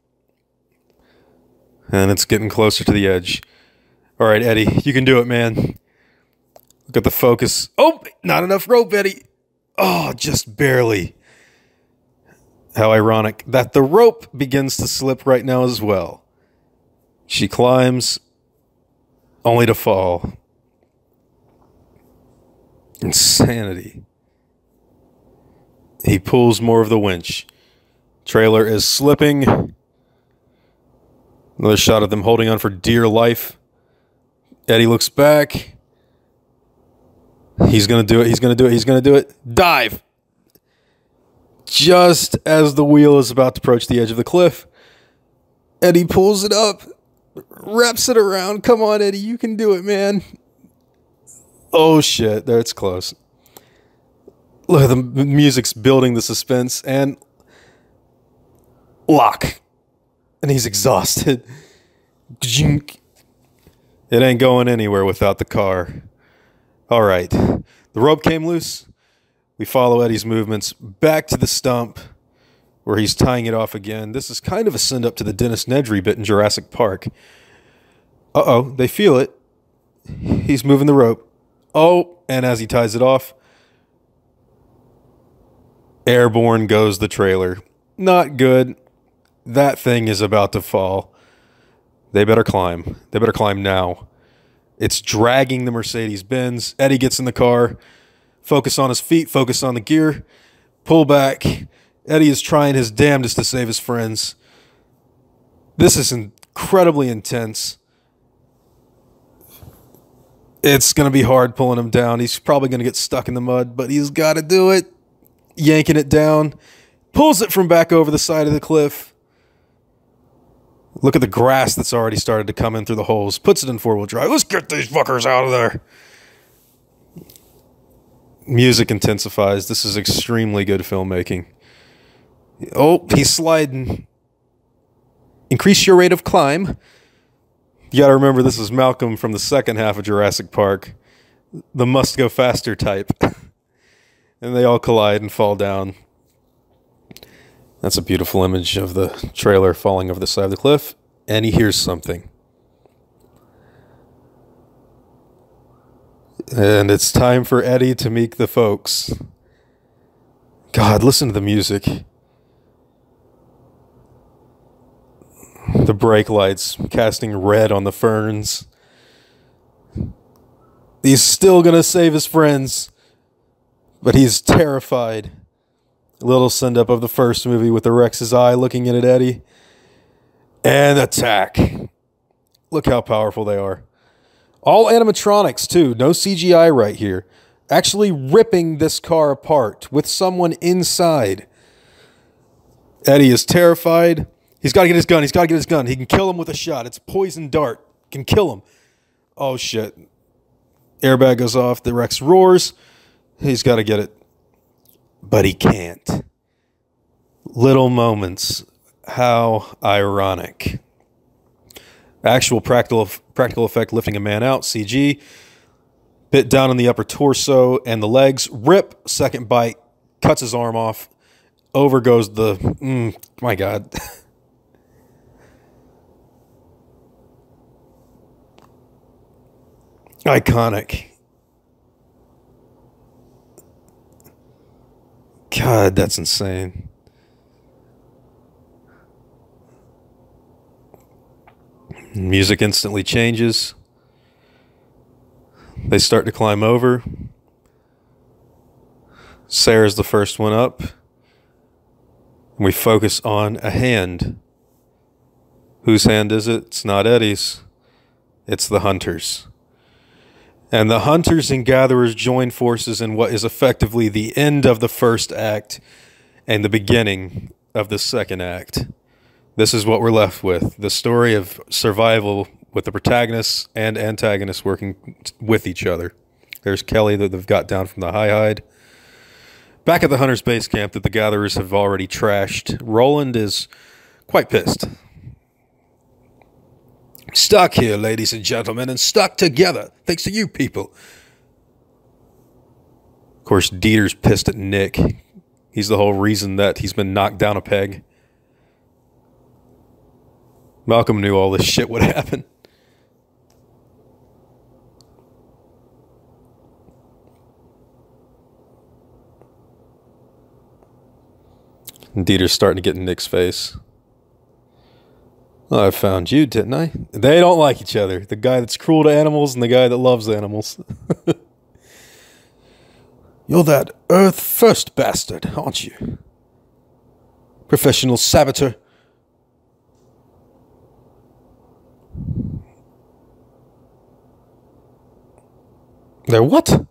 And it's getting closer to the edge. All right, Eddie, you can do it, man. Look at the focus. Oh, not enough rope, Eddie. Oh, just barely. How ironic that the rope begins to slip right now as well. She climbs, only to fall. Insanity. He pulls more of the winch. Trailer is slipping. Another shot of them holding on for dear life. Eddie looks back. He's going to do it. He's going to do it. He's going to do it. Dive. Just as the wheel is about to approach the edge of the cliff, Eddie pulls it up, wraps it around. Come on, Eddie. You can do it, man. Oh, shit. There, it's close. Look, the music's building the suspense, and lock. And he's exhausted. It ain't going anywhere without the car. All right. The rope came loose. We follow Eddie's movements back to the stump where he's tying it off again. This is kind of a send up to the Dennis Nedry bit in Jurassic Park. Uh-oh, they feel it. He's moving the rope. Oh, and as he ties it off, airborne goes the trailer. Not good. That thing is about to fall. They better climb. They better climb now. It's dragging the Mercedes-Benz. Eddie gets in the car. Focus on his feet. Focus on the gear. Pull back. Eddie is trying his damnedest to save his friends. This is incredibly intense. It's going to be hard pulling him down. He's probably going to get stuck in the mud, but he's got to do it. Yanking it down. Pulls it from back over the side of the cliff. Look at the grass that's already started to come in through the holes. Puts it in four-wheel drive. Let's get these fuckers out of there. Music intensifies. This is extremely good filmmaking. Oh, he's sliding. Increase your rate of climb. You got to remember this is Malcolm from the second half of Jurassic Park. The must-go-faster type. And they all collide and fall down. That's a beautiful image of the trailer falling over the side of the cliff. And he hears something. And it's time for Eddie to meet the folks. God, listen to the music. The brake lights casting red on the ferns. He's still going to save his friends, but he's terrified. A little send-up of the first movie with the Rex's eye looking in at Eddie. And attack. Look how powerful they are. All animatronics, too. No CGI right here. Actually ripping this car apart with someone inside. Eddie is terrified. He's got to get his gun. He's got to get his gun. He can kill him with a shot. It's a poison dart. Can kill him. Oh, shit. Airbag goes off. The Rex roars. He's got to get it. But he can't. Little moments. How ironic. Actual practical effect lifting a man out. CG. Bit down on the upper torso and the legs. Rip. Second bite. Cuts his arm off. Over goes the... my God. Iconic. God, that's insane. Music instantly changes. They start to climb over. Sarah's the first one up. And we focus on a hand. Whose hand is it? It's not Eddie's. It's the hunters. And the hunters and gatherers join forces in what is effectively the end of the first act and the beginning of the second act. This is what we're left with. The story of survival with the protagonists and antagonists working with each other. There's Kelly that they've got down from the high hide. Back at the hunters' base camp that the gatherers have already trashed, Roland is quite pissed. Stuck here, ladies and gentlemen, and stuck together, thanks to you people. Of course, Dieter's pissed at Nick. He's the whole reason that he's been knocked down a peg. Malcolm knew all this shit would happen. And Dieter's starting to get in Nick's face. Oh, I found you, didn't I? They don't like each other. The guy that's cruel to animals and the guy that loves animals. You're that Earth First bastard, aren't you? Professional saboteur. They're what?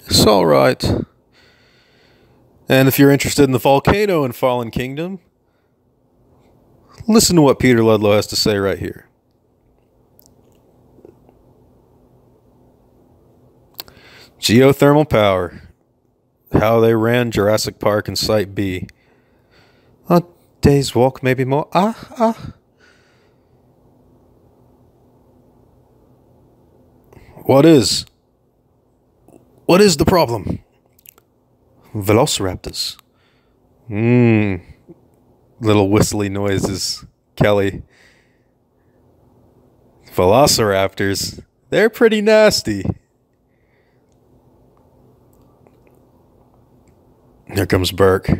It's all right. And if you're interested in the volcano in Fallen Kingdom, listen to what Peter Ludlow has to say right here. Geothermal power. How they ran Jurassic Park in Site B. A day's walk, maybe more. What is the problem? Velociraptors. Little whistly noises. Kelly. Velociraptors. They're pretty nasty. Here comes Burke.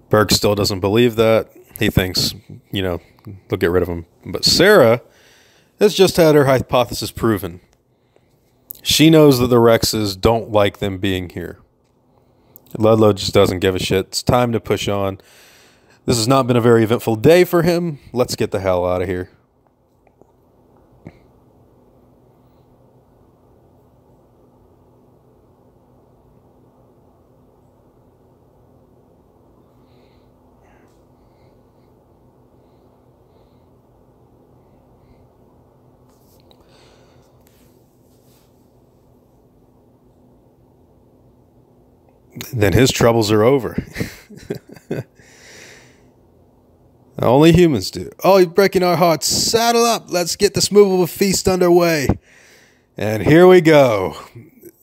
Burke still doesn't believe that. He thinks, they'll get rid of him. But Sarah has just had her hypothesis proven. She knows that the Rexes don't like them being here. Ludlow just doesn't give a shit. It's time to push on. This has not been a very eventful day for him. Let's get the hell out of here. Then his troubles are over. Only humans do. Oh, you're breaking our hearts. Saddle up. Let's get this movable feast underway. And here we go.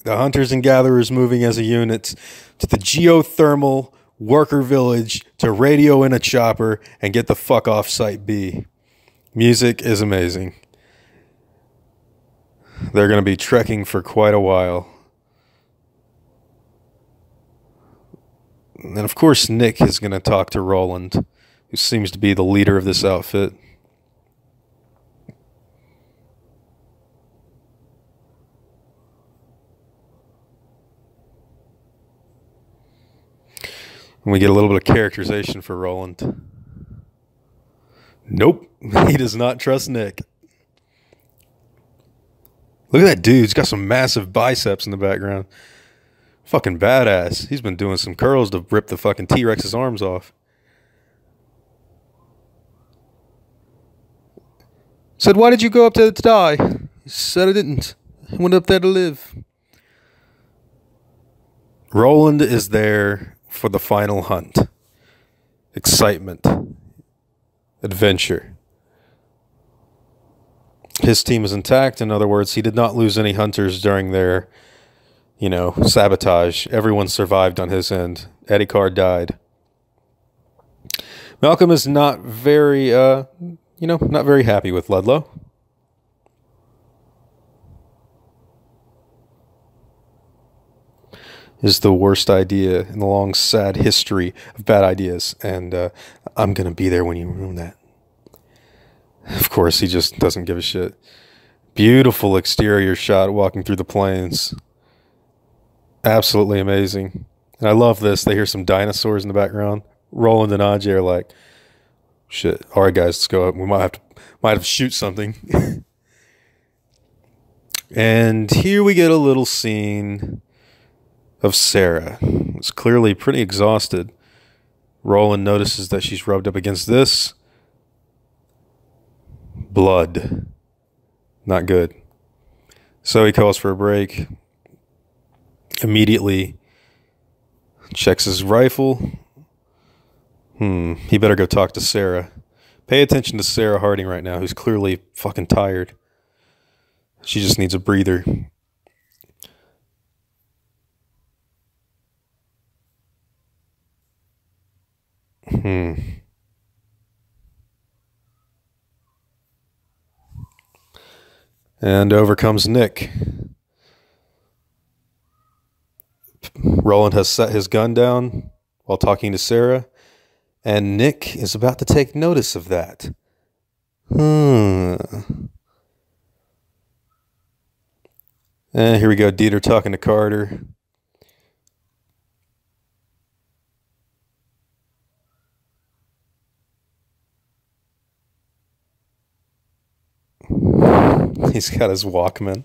The hunters and gatherers moving as a unit to the geothermal worker village to radio in a chopper and get the fuck off Site B. Music is amazing. They're going to be trekking for quite a while. And of course, Nick is going to talk to Roland, who seems to be the leader of this outfit. And we get a little bit of characterization for Roland. Nope, he does not trust Nick. Look at that dude. He's got some massive biceps in the background. Fucking badass. He's been doing some curls to rip the fucking T-Rex's arms off. Said, why did you go up there to die? He said I didn't. I went up there to live. Roland is there for the final hunt. Excitement. Adventure. His team is intact. In other words, he did not lose any hunters during their, sabotage. Everyone survived on his end. Eddie Carr died. Malcolm is not very, not very happy with Ludlow. Is the worst idea in the long, sad history of bad ideas. And I'm going to be there when you ruin that. Of course, he just doesn't give a shit. Beautiful exterior shot walking through the plains. Absolutely amazing. And I love this. They hear some dinosaurs in the background. Roland and Ajay are like, shit, all right, guys, let's go up. We might have to shoot something. And here we get a little scene of Sarah. It's clearly pretty exhausted. Roland notices that she's rubbed up against this. Blood. Not good. So he calls for a break. Immediately checks his rifle. He better go talk to Sarah. Pay attention to Sarah Harding right now, who's clearly fucking tired. She just needs a breather. And over comes Nick. Roland has set his gun down while talking to Sarah, and Nick is about to take notice of that. And here we go, Dieter talking to Carter. He's got his Walkman.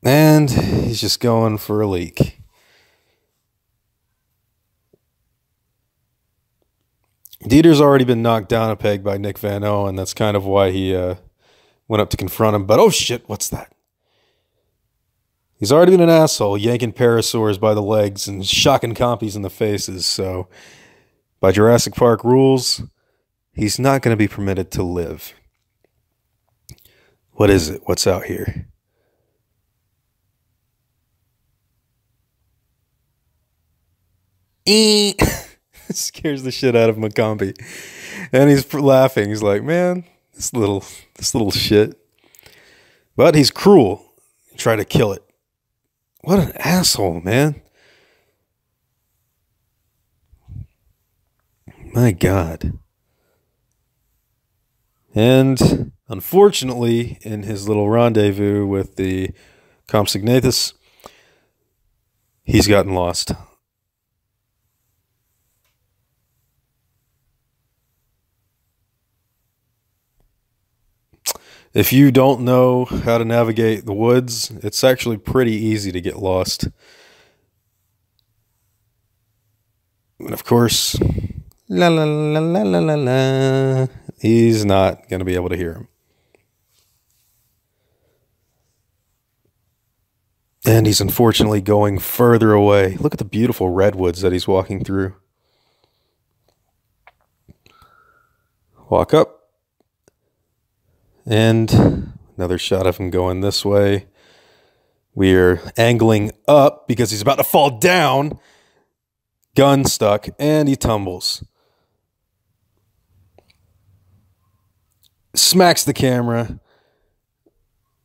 And he's just going for a leak. Dieter's already been knocked down a peg by Nick Van Owen. That's kind of why he went up to confront him. But oh shit, what's that? He's already been an asshole, yanking parasaurs by the legs and shocking compies in the faces. So by Jurassic Park rules, he's not going to be permitted to live. What is it? What's out here? Scares the shit out of McCombie. And he's laughing. He's like, man, this little shit. But he's cruel. Try to kill it. What an asshole, man. My God. And unfortunately, in his little rendezvous with the Compsognathus, he's gotten lost. If you don't know how to navigate the woods, it's actually pretty easy to get lost. And of course, la la la la la la la, he's not going to be able to hear him. And he's unfortunately going further away. Look at the beautiful redwoods that he's walking through. Walk up. And another shot of him going this way. We're angling up because he's about to fall down. Gun stuck, and he tumbles. Smacks the camera.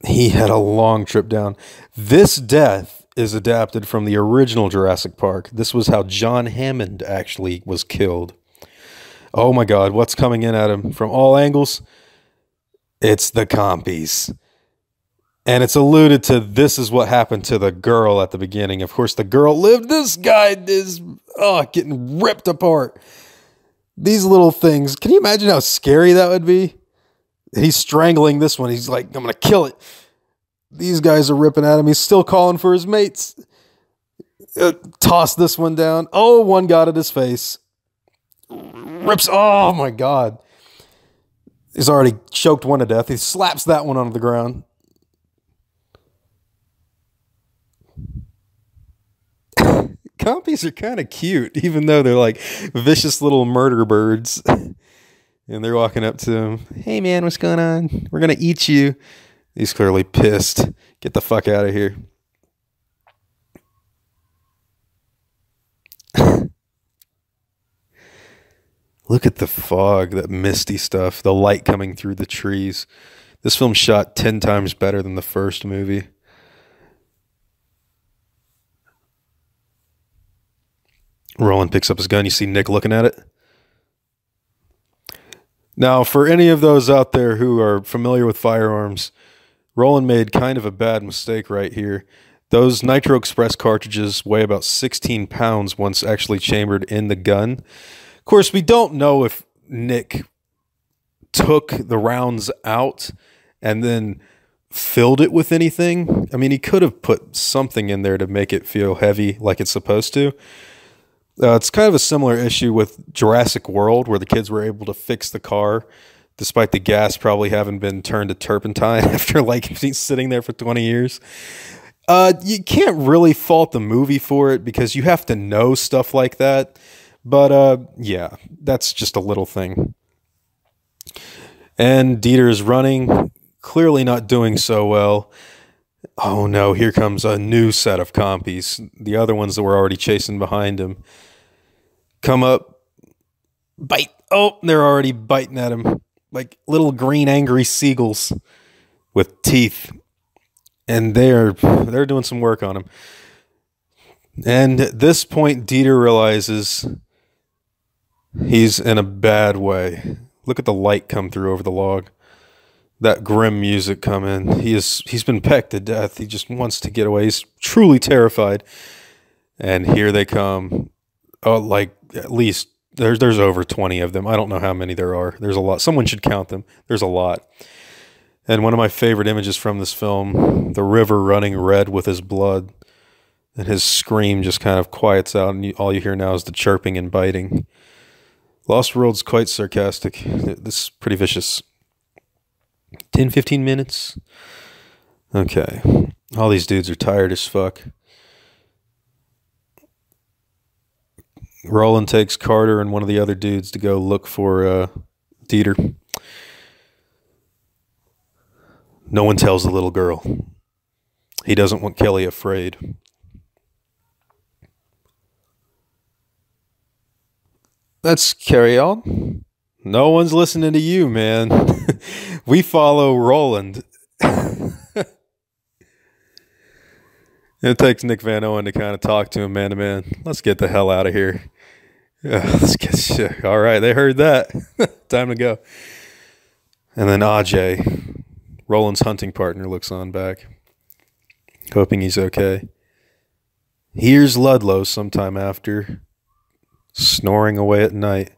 He had a long trip down. This death is adapted from the original Jurassic Park. This was how John Hammond actually was killed. Oh my God, what's coming in at him from all angles? It's the compies. And it's alluded to, this is what happened to the girl at the beginning. Of course, the girl lived. This guy is getting ripped apart. These little things. Can you imagine how scary that would be? He's strangling this one. He's like, I'm going to kill it. These guys are ripping at him. He's still calling for his mates. Toss this one down. Oh, one got at his face. Rips. Oh, my God. He's already choked one to death. He slaps that one onto the ground. Compies are kind of cute, even though they're like vicious little murder birds. And they're walking up to him. Hey, man, what's going on? We're going to eat you. He's clearly pissed. Get the fuck out of here. Look at the fog, that misty stuff, the light coming through the trees. This film shot 10 times better than the first movie. Roland picks up his gun. You see Nick looking at it. Now, for any of those out there who are familiar with firearms, Roland made kind of a bad mistake right here. Those Nitro Express cartridges weigh about 16 pounds once actually chambered in the gun. Of course, we don't know if Nick took the rounds out and then filled it with anything. I mean, he could have put something in there to make it feel heavy like it's supposed to. It's kind of a similar issue with Jurassic World, where the kids were able to fix the car despite the gas probably having been turned to turpentine after like sitting there for 20 years. You can't really fault the movie for it because you have to know stuff like that. But yeah, that's just a little thing. And Dieter is running, clearly not doing so well. Oh no, here comes a new set of compies. The other ones that were already chasing behind him come up, bite. Oh, they're already biting at him like little green angry seagulls with teeth. And they're doing some work on him. And at this point, Dieter realizes he's in a bad way. Look at the light come through over the log. That grim music come in. He's been pecked to death. He just wants to get away. He's truly terrified. And here they come. Oh, like at least there's over 20 of them. I don't know how many there are. There's a lot. Someone should count them. There's a lot. And one of my favorite images from this film, the river running red with his blood. And his scream just kind of quiets out, and all you hear now is the chirping and biting. Lost World's quite sarcastic. This is pretty vicious. 10, 15 minutes? Okay. All these dudes are tired as fuck. Roland takes Carter and one of the other dudes to go look for Dieter. No one tells the little girl. He doesn't want Kelly afraid. Let's carry on. No one's listening to you, man. We follow Roland. It takes Nick Van Owen to kind of talk to him man to man. Let's get the hell out of here. Let's get shit. All right, they heard that. Time to go. And then Ajay, Roland's hunting partner, looks on back, hoping he's okay. Here's Ludlow sometime after, snoring away at night.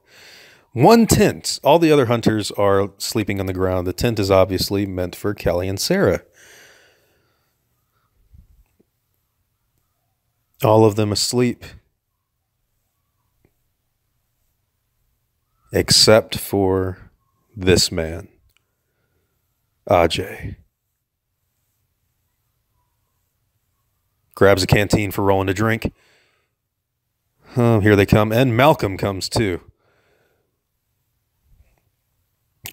One tent. All the other hunters are sleeping on the ground. The tent is obviously meant for Kelly and Sarah. All of them asleep. Except for this man, Ajay. Grabs a canteen for Roland to drink. Oh, here they come. And Malcolm comes too.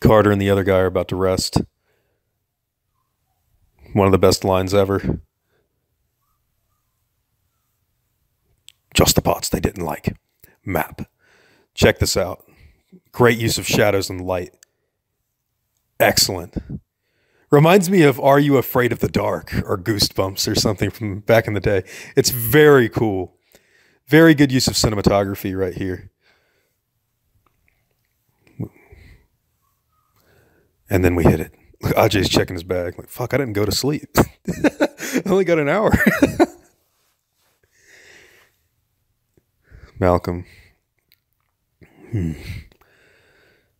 Carter and the other guy are about to rest. One of the best lines ever. Just the parts they didn't like. Map. Check this out. Great use of shadows and light. Excellent. Reminds me of Are You Afraid of the Dark or Goosebumps or something from back in the day. It's very cool. Very good use of cinematography right here. And then we hit it. Ajay's checking his bag. Like, fuck, I didn't go to sleep. I only got an hour. Malcolm.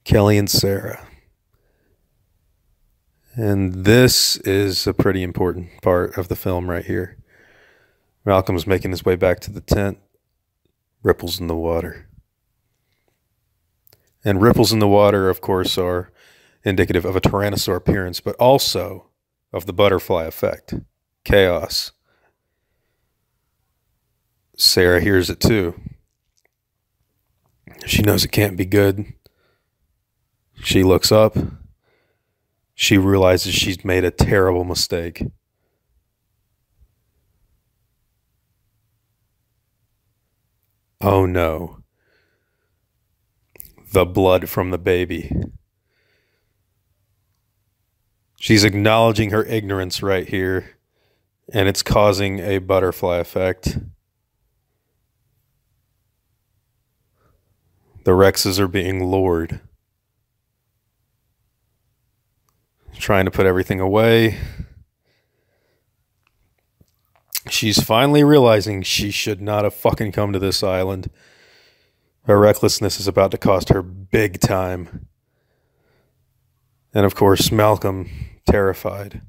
Kelly and Sarah. And this is a pretty important part of the film right here. Malcolm's making his way back to the tent. Ripples in the water. And ripples in the water, of course, are indicative of a tyrannosaur appearance, but also of the butterfly effect. Chaos. Sarah hears it too. She knows it can't be good. She looks up. She realizes she's made a terrible mistake. Oh no. The blood from the baby. She's acknowledging her ignorance right here, and it's causing a butterfly effect. The Rexes are being lured. Trying to put everything away. She's finally realizing she should not have fucking come to this island. Her recklessness is about to cost her big time. And of course, Malcolm, terrified.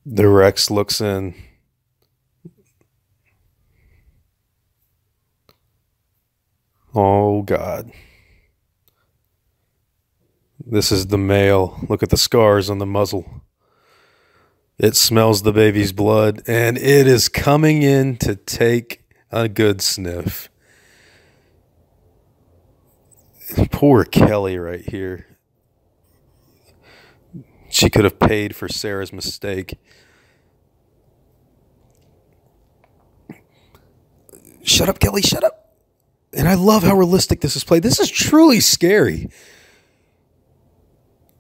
The Rex looks in. Oh, God. This is the male. Look at the scars on the muzzle. It smells the baby's blood, and it is coming in to take a good sniff. Poor Kelly right here. She could have paid for Sarah's mistake. Shut up, Kelly, shut up. And I love how realistic this is played. This is truly scary.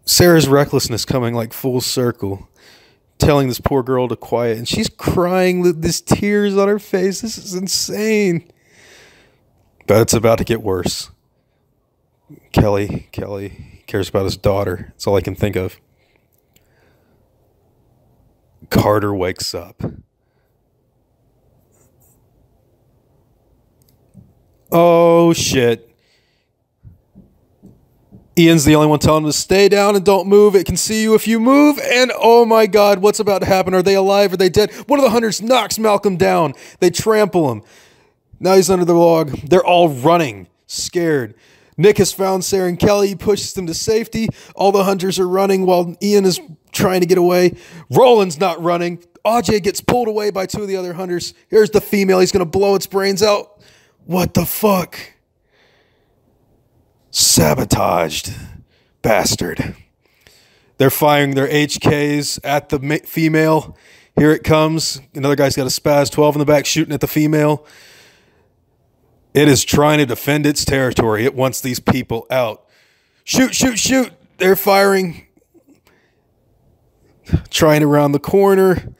Sarah's recklessness coming like full circle, telling this poor girl to quiet, and she's crying with these tears on her face. This is insane. But it's about to get worse. Kelly cares about his daughter. That's all I can think of. Carter wakes up. Oh, shit. Ian's the only one telling him to stay down and don't move. It can see you if you move. And oh my God, what's about to happen? Are they alive? Are they dead? One of the hunters knocks Malcolm down. They trample him. Now he's under the log. They're all running, scared. Nick has found Sarah and Kelly. He pushes them to safety. All the hunters are running while Ian is trying to get away. Roland's not running. Ajay gets pulled away by two of the other hunters. Here's the female. He's going to blow its brains out. What the fuck? Sabotaged. Bastard. They're firing their HKs at the female. Here it comes. Another guy's got a Spaz 12 in the back shooting at the female. It is trying to defend its territory. It wants these people out. Shoot, shoot, shoot. They're firing. Trying around the corner.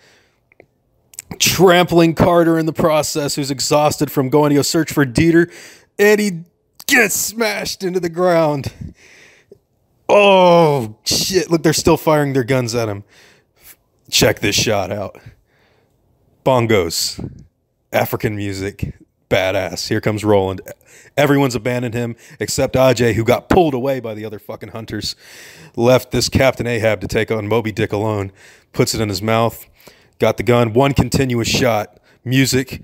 Trampling Carter in the process, who's exhausted from going to go search for Dieter. And he gets smashed into the ground. Oh, shit. Look, they're still firing their guns at him. Check this shot out. Bongos. African music. Badass. Here comes Roland. Everyone's abandoned him except Ajay, who got pulled away by the other fucking hunters. Left this Captain Ahab to take on Moby Dick alone. Puts it in his mouth. Got the gun. One continuous shot. Music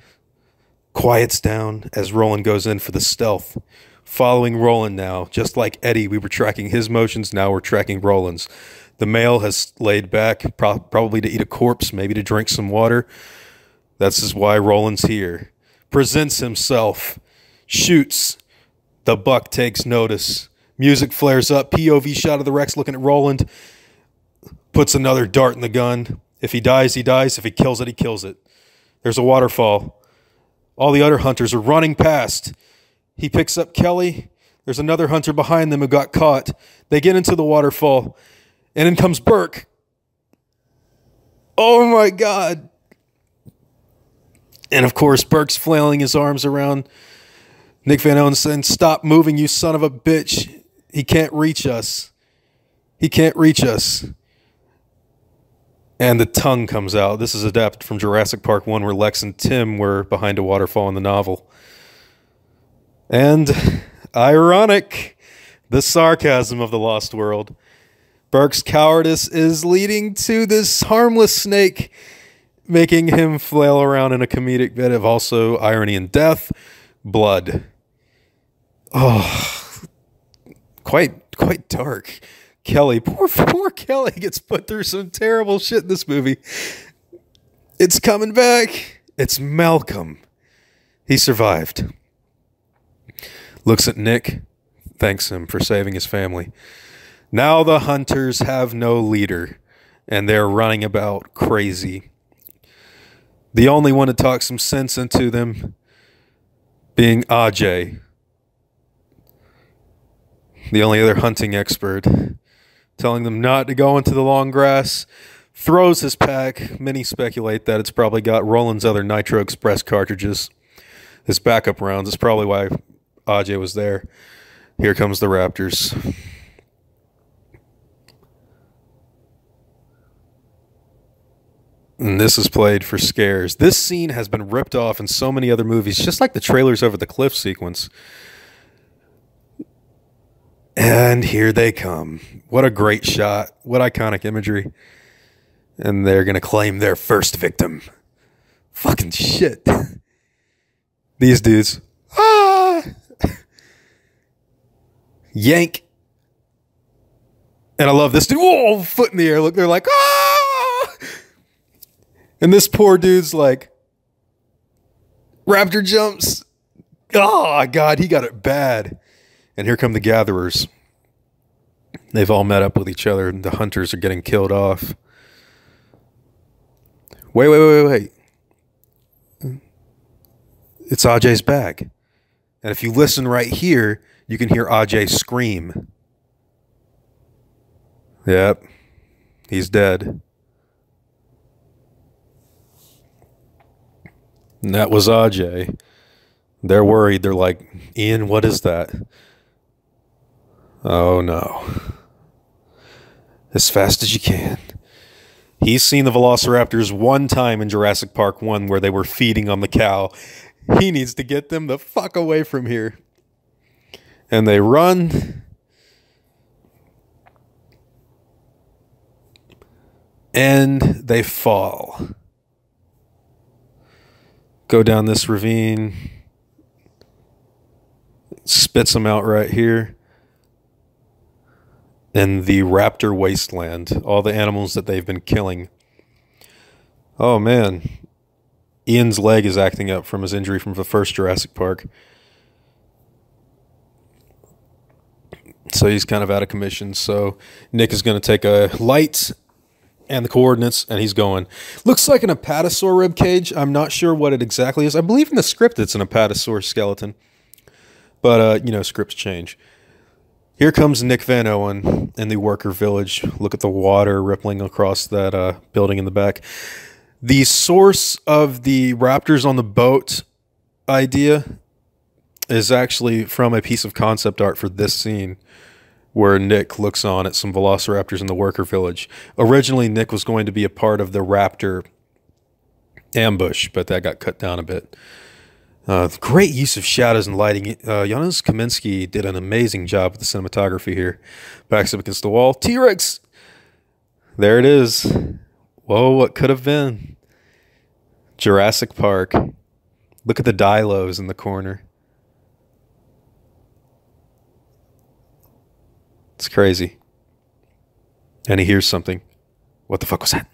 quiets down as Roland goes in for the stealth. Following Roland now. Just like Eddie, we were tracking his motions. Now we're tracking Roland's. The male has laid back, probably to eat a corpse, maybe to drink some water. That's why Roland's here. Presents himself. Shoots. The buck takes notice. Music flares up. POV shot of the Rex looking at Roland. puts another dart in the gun. If he dies, he dies. If he kills it, he kills it. There's a waterfall. All the other hunters are running past. He picks up Kelly. There's another hunter behind them who got caught. They get into the waterfall. And in comes Burke. Oh my God. And of course, Burke's flailing his arms around Nick Van Owen saying, "Stop moving, you son of a bitch. He can't reach us. He can't reach us." And the tongue comes out. This is adapted from Jurassic Park 1, where Lex and Tim were behind a waterfall in the novel. And ironic, the sarcasm of the Lost World. Burke's cowardice is leading to this harmless snake, making him flail around in a comedic bit of also irony and death, blood. Oh, quite dark. Kelly, poor Kelly gets put through some terrible shit in this movie. It's coming back. It's Malcolm. He survived. Looks at Nick, thanks him for saving his family. Now the hunters have no leader, and they're running about crazy. The only one to talk some sense into them being Ajay, the only other hunting expert, telling them not to go into the long grass, throws his pack. Many speculate that it's probably got Roland's other Nitro Express cartridges, his backup rounds. It's probably why Ajay was there. Here comes the Raptors. And this is played for scares. This scene has been ripped off in so many other movies, just like the trailers over the cliff sequence. And here they come. What a great shot. What iconic imagery. And they're going to claim their first victim. Fucking shit. These dudes. Ah! Yank. And I love this dude. Whoa, foot in the air. Look, they're like, ah! And this poor dude's like, raptor jumps. Oh, God, he got it bad. And here come the gatherers. They've all met up with each other, and the hunters are getting killed off. Wait. It's Ajay's bag. And if you listen right here, you can hear Ajay scream. Yep, he's dead. And that was Ajay. They're worried. They're like, "Ian, what is that?" Oh no. As fast as you can. He's seen the velociraptors one time in Jurassic Park 1 where they were feeding on the cow. He needs to get them the fuck away from here. And they run. And they fall. Go down this ravine. Spits them out right here. In the raptor wasteland. All the animals that they've been killing. Oh man. Ian's leg is acting up from his injury from the first Jurassic Park. So he's kind of out of commission. So Nick is going to take a light and the coordinates, and he's going. Looks like an apatosaur rib cage. I'm not sure what it exactly is. I believe in the script it's an apatosaur skeleton. But, scripts change. Here comes Nick Van Owen in the worker village. Look at the water rippling across that building in the back. The source of the raptors on the boat idea is actually from a piece of concept art for this scene where Nick looks on at some velociraptors in the worker village. Originally, Nick was going to be a part of the raptor ambush, but that got cut down a bit. Great use of shadows and lighting. Janusz Kaminski did an amazing job with the cinematography here. Backs up against the wall. T-Rex! There it is. Whoa, what could have been? Jurassic Park. Look at the Dilos in the corner. It's crazy. And he hears something. What the fuck was that?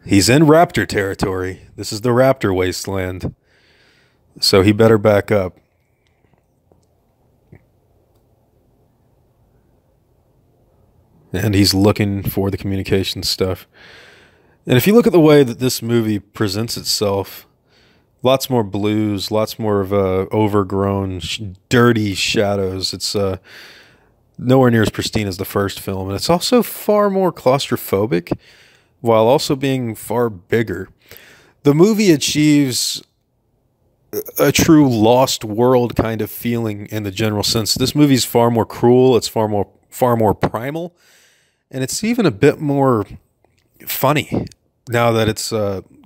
He's in raptor territory. This is the raptor wasteland. So he better back up. and he's looking for the communication stuff. And if you look at the way that this movie presents itself, lots more blues, lots more of overgrown, dirty shadows. It's nowhere near as pristine as the first film, and it's also far more claustrophobic, while also being far bigger. The movie achieves a true lost world kind of feeling in the general sense. This movie's far more cruel, it's far more primal, and it's even a bit more funny now that it's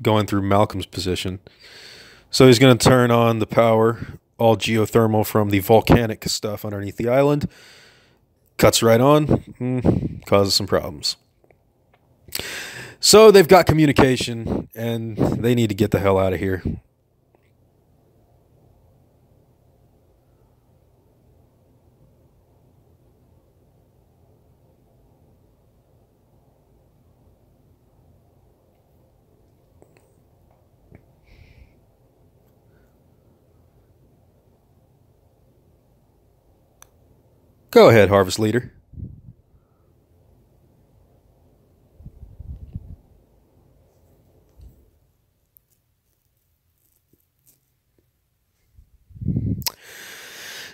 going through Malcolm's position. So he's going to turn on the power, all geothermal from the volcanic stuff underneath the island. Cuts right on, causes some problems. So they've got communication, and they need to get the hell out of here. Go ahead, Harvest Leader.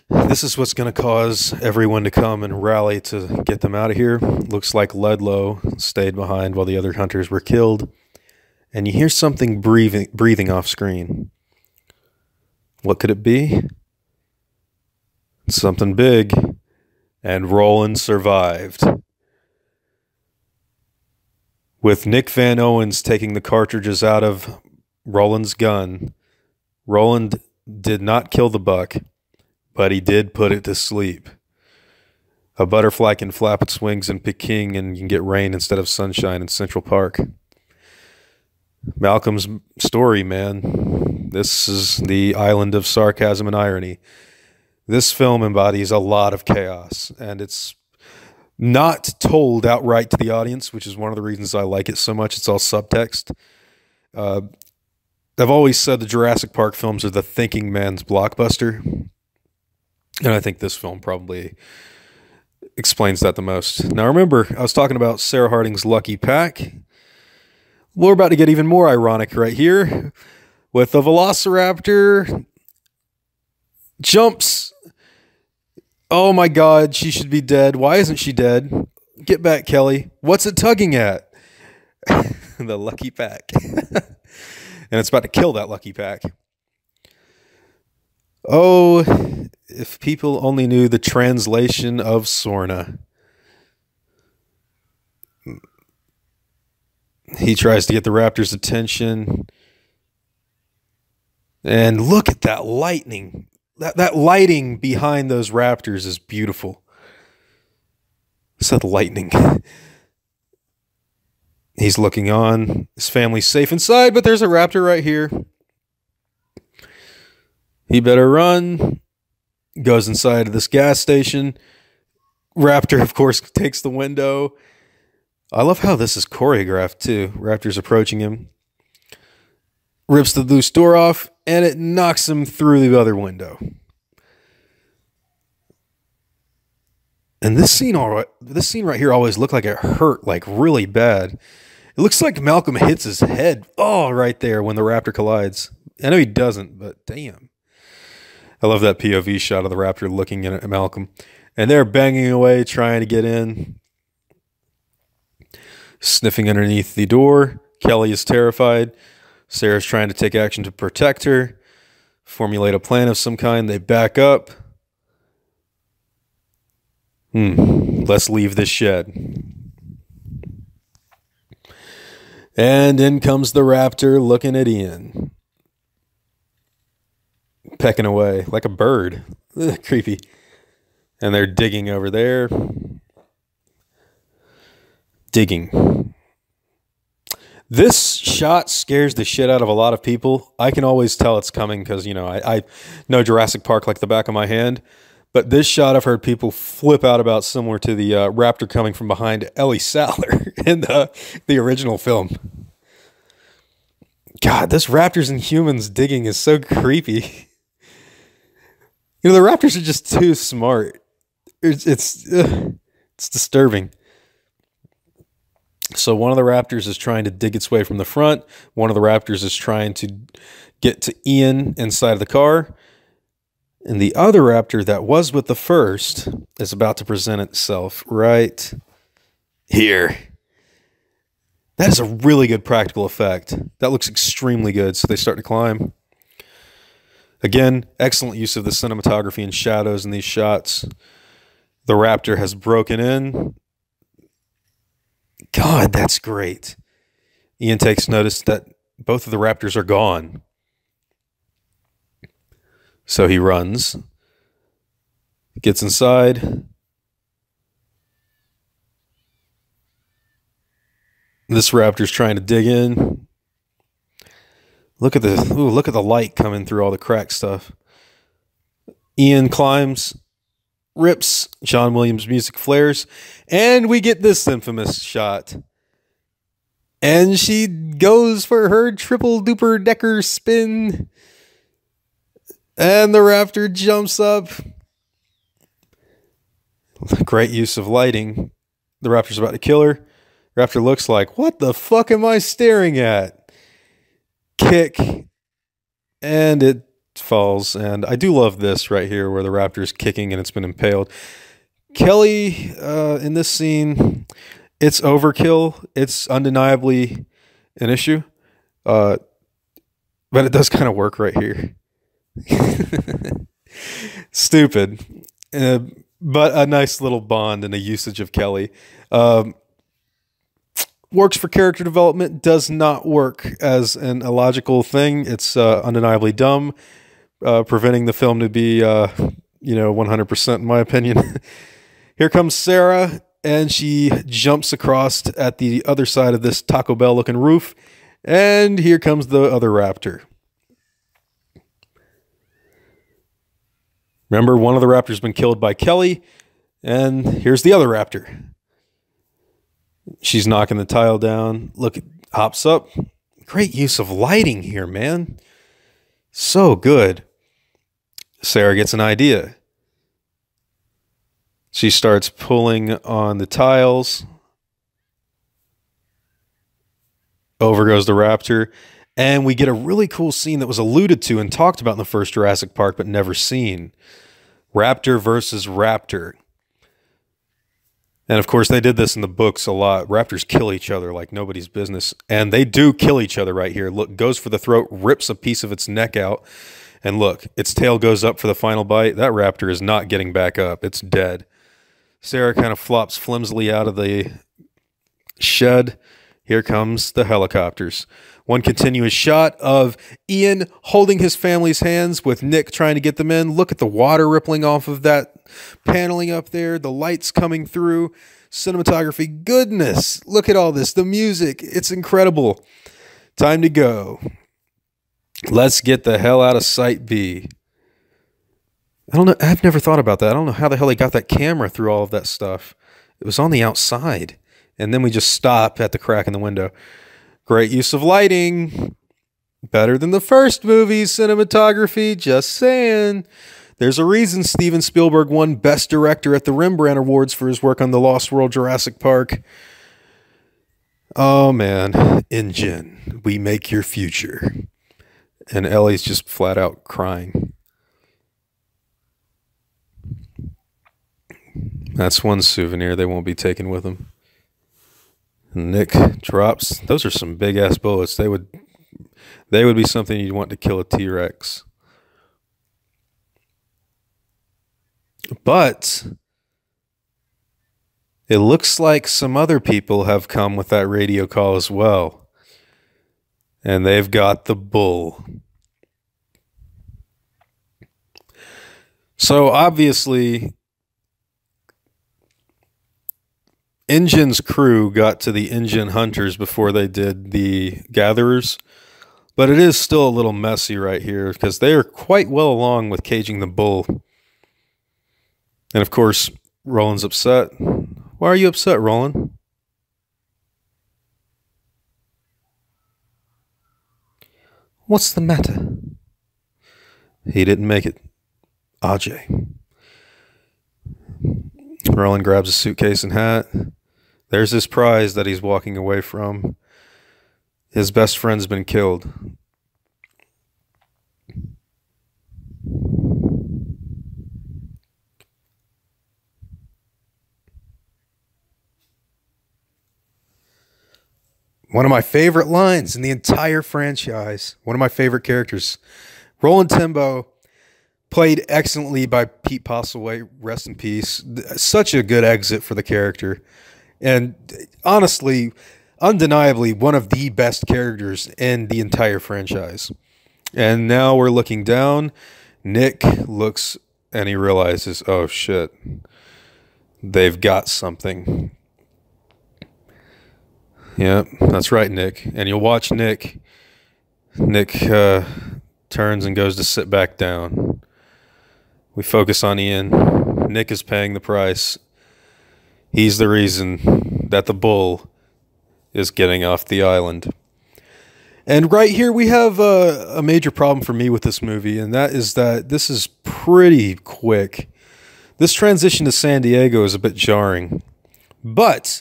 This is what's going to cause everyone to come and rally to get them out of here. Looks like Ludlow stayed behind while the other hunters were killed. And you hear something breathing off screen. What could it be? Something big. And Roland survived. With Nick Van Owens taking the cartridges out of Roland's gun, Roland did not kill the buck, but he did put it to sleep. A butterfly can flap its wings in Peking, and you can get rain instead of sunshine in Central Park. Malcolm's story, man. This is the island of sarcasm and irony. This film embodies a lot of chaos, and it's not told outright to the audience, which is one of the reasons I like it so much. It's all subtext. I've always said the Jurassic Park films are the thinking man's blockbuster, and I think this film probably explains that the most. Now remember, I was talking about Sarah Harding's Lucky Pack. We're about to get even more ironic right here, with the Velociraptor jumps. Oh my God, she should be dead. Why isn't she dead? Get back, Kelly. What's it tugging at? The Lucky Pack. And it's about to kill that Lucky Pack. Oh, if people only knew the translation of Sorna. He tries to get the raptor's attention. And look at that lightning. That lighting behind those raptors is beautiful. It's that lightning. He's looking on. His family's safe inside, but there's a raptor right here. He better run. Goes inside of this gas station. Raptor, of course, takes the window. I love how this is choreographed, too. Raptor's approaching him. Rips the loose door off, and it knocks him through the other window. And this scene right here always looked like it hurt, like really bad. It looks like Malcolm hits his head, right there when the raptor collides. I know he doesn't, but damn. I love that POV shot of the raptor looking at Malcolm. And they're banging away, trying to get in. Sniffing underneath the door. Kelly is terrified. Sarah's trying to take action to protect her. Formulate a plan of some kind. They back up. Let's leave this shed. And in comes the raptor looking at Ian. Pecking away like a bird. Creepy. And they're digging over there. Digging. This shot scares the shit out of a lot of people. I can always tell it's coming because, I know Jurassic Park like the back of my hand. But this shot I've heard people flip out about, similar to the raptor coming from behind Ellie Sattler in the original film. God, this raptors and humans digging is so creepy. The raptors are just too smart. It's disturbing. So one of the raptors is trying to dig its way from the front. One of the raptors is trying to get to Ian inside of the car. And the other raptor that was with the first is about to present itself right here. That is a really good practical effect. That looks extremely good. So they start to climb. Again, excellent use of the cinematography and shadows in these shots. The raptor has broken in. God, that's great. Ian takes notice that both of the raptors are gone. So he runs, gets inside. This raptor's trying to dig in. Look at the light coming through all the cracked stuff. Ian climbs, rips. John Williams music flares, and we get this infamous shot. And she goes for her triple duper decker spin. And the raptor jumps up. Great use of lighting. The raptor's about to kill her. Raptor looks like, what the fuck am I staring at? Kick. And it falls. And I do love this right here where the raptor's kicking and it's been impaled. Kelly, in this scene, it's overkill. It's undeniably an issue. But it does kind of work right here. Stupid, but a nice little bond and a usage of Kelly. Works for character development, does not work as an illogical thing. It's undeniably dumb, preventing the film to be 100% in my opinion. Here comes Sarah, and she jumps across at the other side of this Taco Bell looking roof, and here comes the other raptor. Remember, one of the raptors has been killed by Kelly, and here's the other raptor. She's knocking the tile down. Look, hops up. Great use of lighting here, man. So good. Sarah gets an idea. She starts pulling on the tiles. Over goes the raptor. And we get a really cool scene that was alluded to and talked about in the first Jurassic Park, but never seen. Raptor versus raptor. And of course, they did this in the books a lot. Raptors kill each other like nobody's business. And they do kill each other right here. Look, goes for the throat, rips a piece of its neck out. And look, its tail goes up for the final bite. That raptor is not getting back up. It's dead. Sarah kind of flops flimsily out of the shed. Here comes the helicopters. One continuous shot of Ian holding his family's hands with Nick trying to get them in. Look at the water rippling off of that paneling up there. The lights coming through. Cinematography. Goodness. Look at all this. The music. It's incredible. Time to go. Let's get the hell out of Site B. I don't know. I've never thought about that. I don't know how the hell they got that camera through all of that stuff. It was on the outside. And then we just stop at the crack in the window. Great use of lighting. Better than the first movie's cinematography. Just saying. There's a reason Steven Spielberg won Best Director at the Rembrandt Awards for his work on The Lost World Jurassic Park. Oh, man. Engine, we make your future. And Ellie's just flat out crying. That's one souvenir they won't be taking with them. Nick drops. Those are some big ass bullets. They would be something you'd want to kill a T-Rex. But it looks like some other people have come with that radio call as well. And they've got the bull. So obviously, Engine's crew got to the Engine hunters before they did the gatherers, but it is still a little messy right here because they are quite well along with caging the bull. And of course, Roland's upset. Why are you upset, Roland? What's the matter? He didn't make it. Ajay. Roland grabs a suitcase and hat. There's his prize that he's walking away from. His best friend's been killed. One of my favorite lines in the entire franchise. One of my favorite characters. Roland Timbo, played excellently by Pete Postlethwaite. Rest in peace. Such a good exit for the character. And honestly, undeniably, one of the best characters in the entire franchise. And now we're looking down. Nick looks and he realizes, oh shit, they've got something. Yeah, that's right, Nick. And you'll watch Nick. Nick turns and goes to sit back down. We focus on Ian. Nick is paying the price. He's the reason that the bull is getting off the island. And right here we have a major problem for me with this movie, and that is that this is pretty quick. This transition to San Diego is a bit jarring. But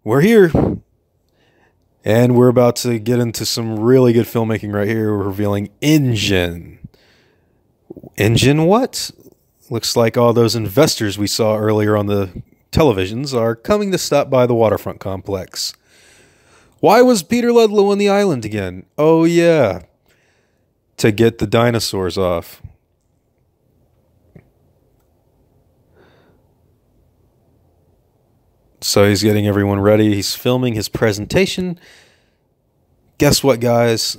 we're here. And we're about to get into some really good filmmaking right here. We're revealing Engine. Engine what? Looks like all those investors we saw earlier on the televisions are coming to stop by the waterfront complex. Why was Peter Ludlow on the island again? Oh yeah, to get the dinosaurs off. So he's getting everyone ready. He's filming his presentation. Guess what, guys?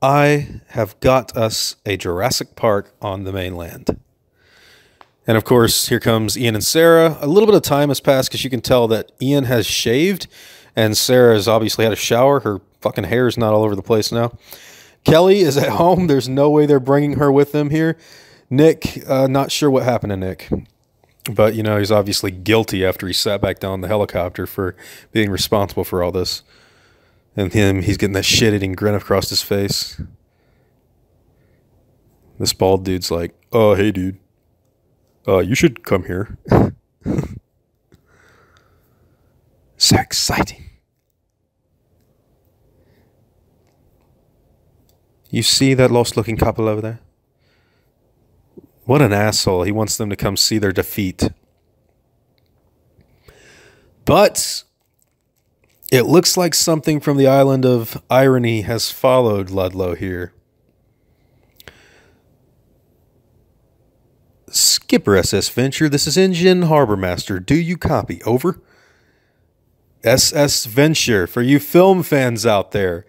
I have got us a Jurassic Park on the mainland. And of course, here comes Ian and Sarah. A little bit of time has passed because you can tell that Ian has shaved and Sarah has obviously had a shower. Her fucking hair is not all over the place now. Kelly is at home. There's no way they're bringing her with them here. Nick, not sure what happened to Nick. But, you know, he's obviously guilty after he sat back down in the helicopter for being responsible for all this. And he's getting that shit-eating grin across his face. This bald dude's like, oh, hey, dude. You should come here. So exciting. You see that lost-looking couple over there? What an asshole. He wants them to come see their defeat. But it looks like something from the island of irony has followed Ludlow here. Skipper SS Venture, this is Engine Harbor Master. Do you copy? Over. SS Venture, for you film fans out there.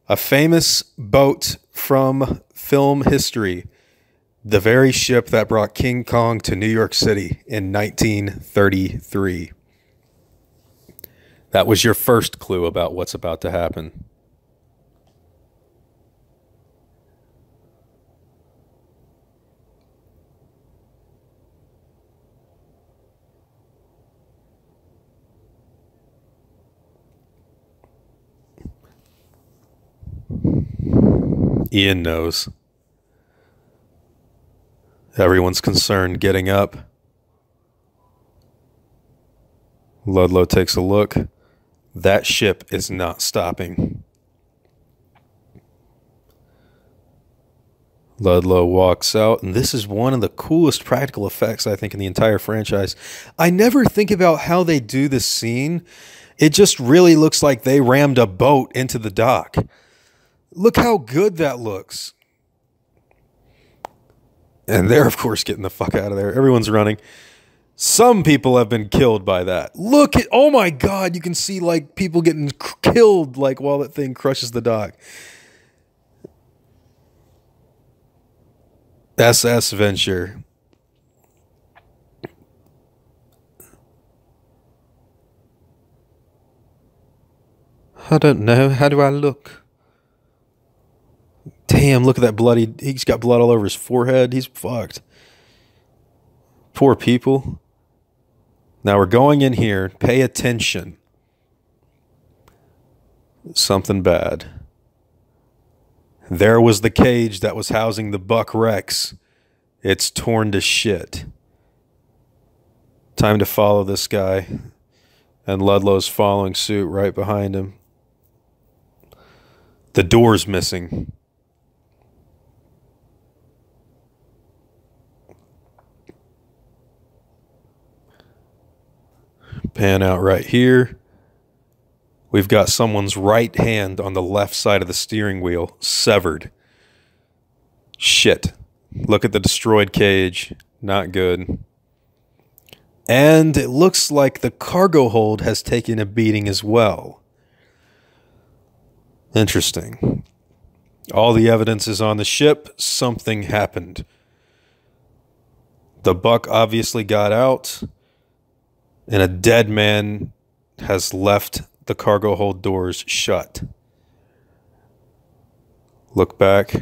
A famous boat from film history. The very ship that brought King Kong to New York City in 1933. That was your first clue about what's about to happen. Ian knows. Everyone's concerned getting up. Ludlow takes a look. That ship is not stopping. Ludlow walks out, and this is one of the coolest practical effects, I think, in the entire franchise. I never think about how they do this scene. It just really looks like they rammed a boat into the dock. Look how good that looks. And they're, of course, getting the fuck out of there. Everyone's running. Some people have been killed by that. Look at, oh my God, you can see like people getting killed like while that thing crushes the dock. SS Venture. I don't know. How do I look? Damn, look at that bloody... He's got blood all over his forehead. He's fucked. Poor people. Now we're going in here. Pay attention. Something bad. There was the cage that was housing the Buck Rex. It's torn to shit. Time to follow this guy. And Ludlow's following suit right behind him. The door's missing. Pan out right here. We've got someone's right hand on the left side of the steering wheel, severed. Shit. Look at the destroyed cage. Not good. And it looks like the cargo hold has taken a beating as well. Interesting. All the evidence is on the ship. Something happened. The buck obviously got out, and a dead man has left the cargo hold doors shut. Look back.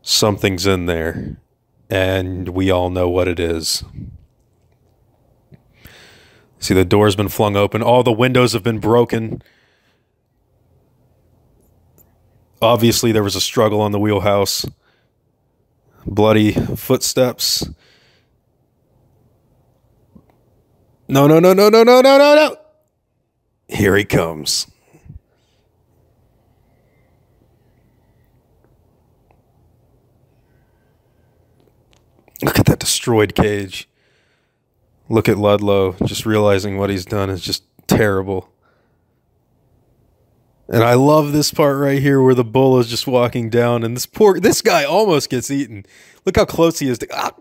Something's in there, and we all know what it is. See, the door's been flung open. All the windows have been broken. Obviously, there was a struggle on the wheelhouse. Bloody footsteps. No, no, no, no, no, no, no, no, no. Here he comes. Look at that destroyed cage. Look at Ludlow. Just realizing what he's done is just terrible. And I love this part right here where the bull is just walking down and this guy almost gets eaten. Look how close he is to...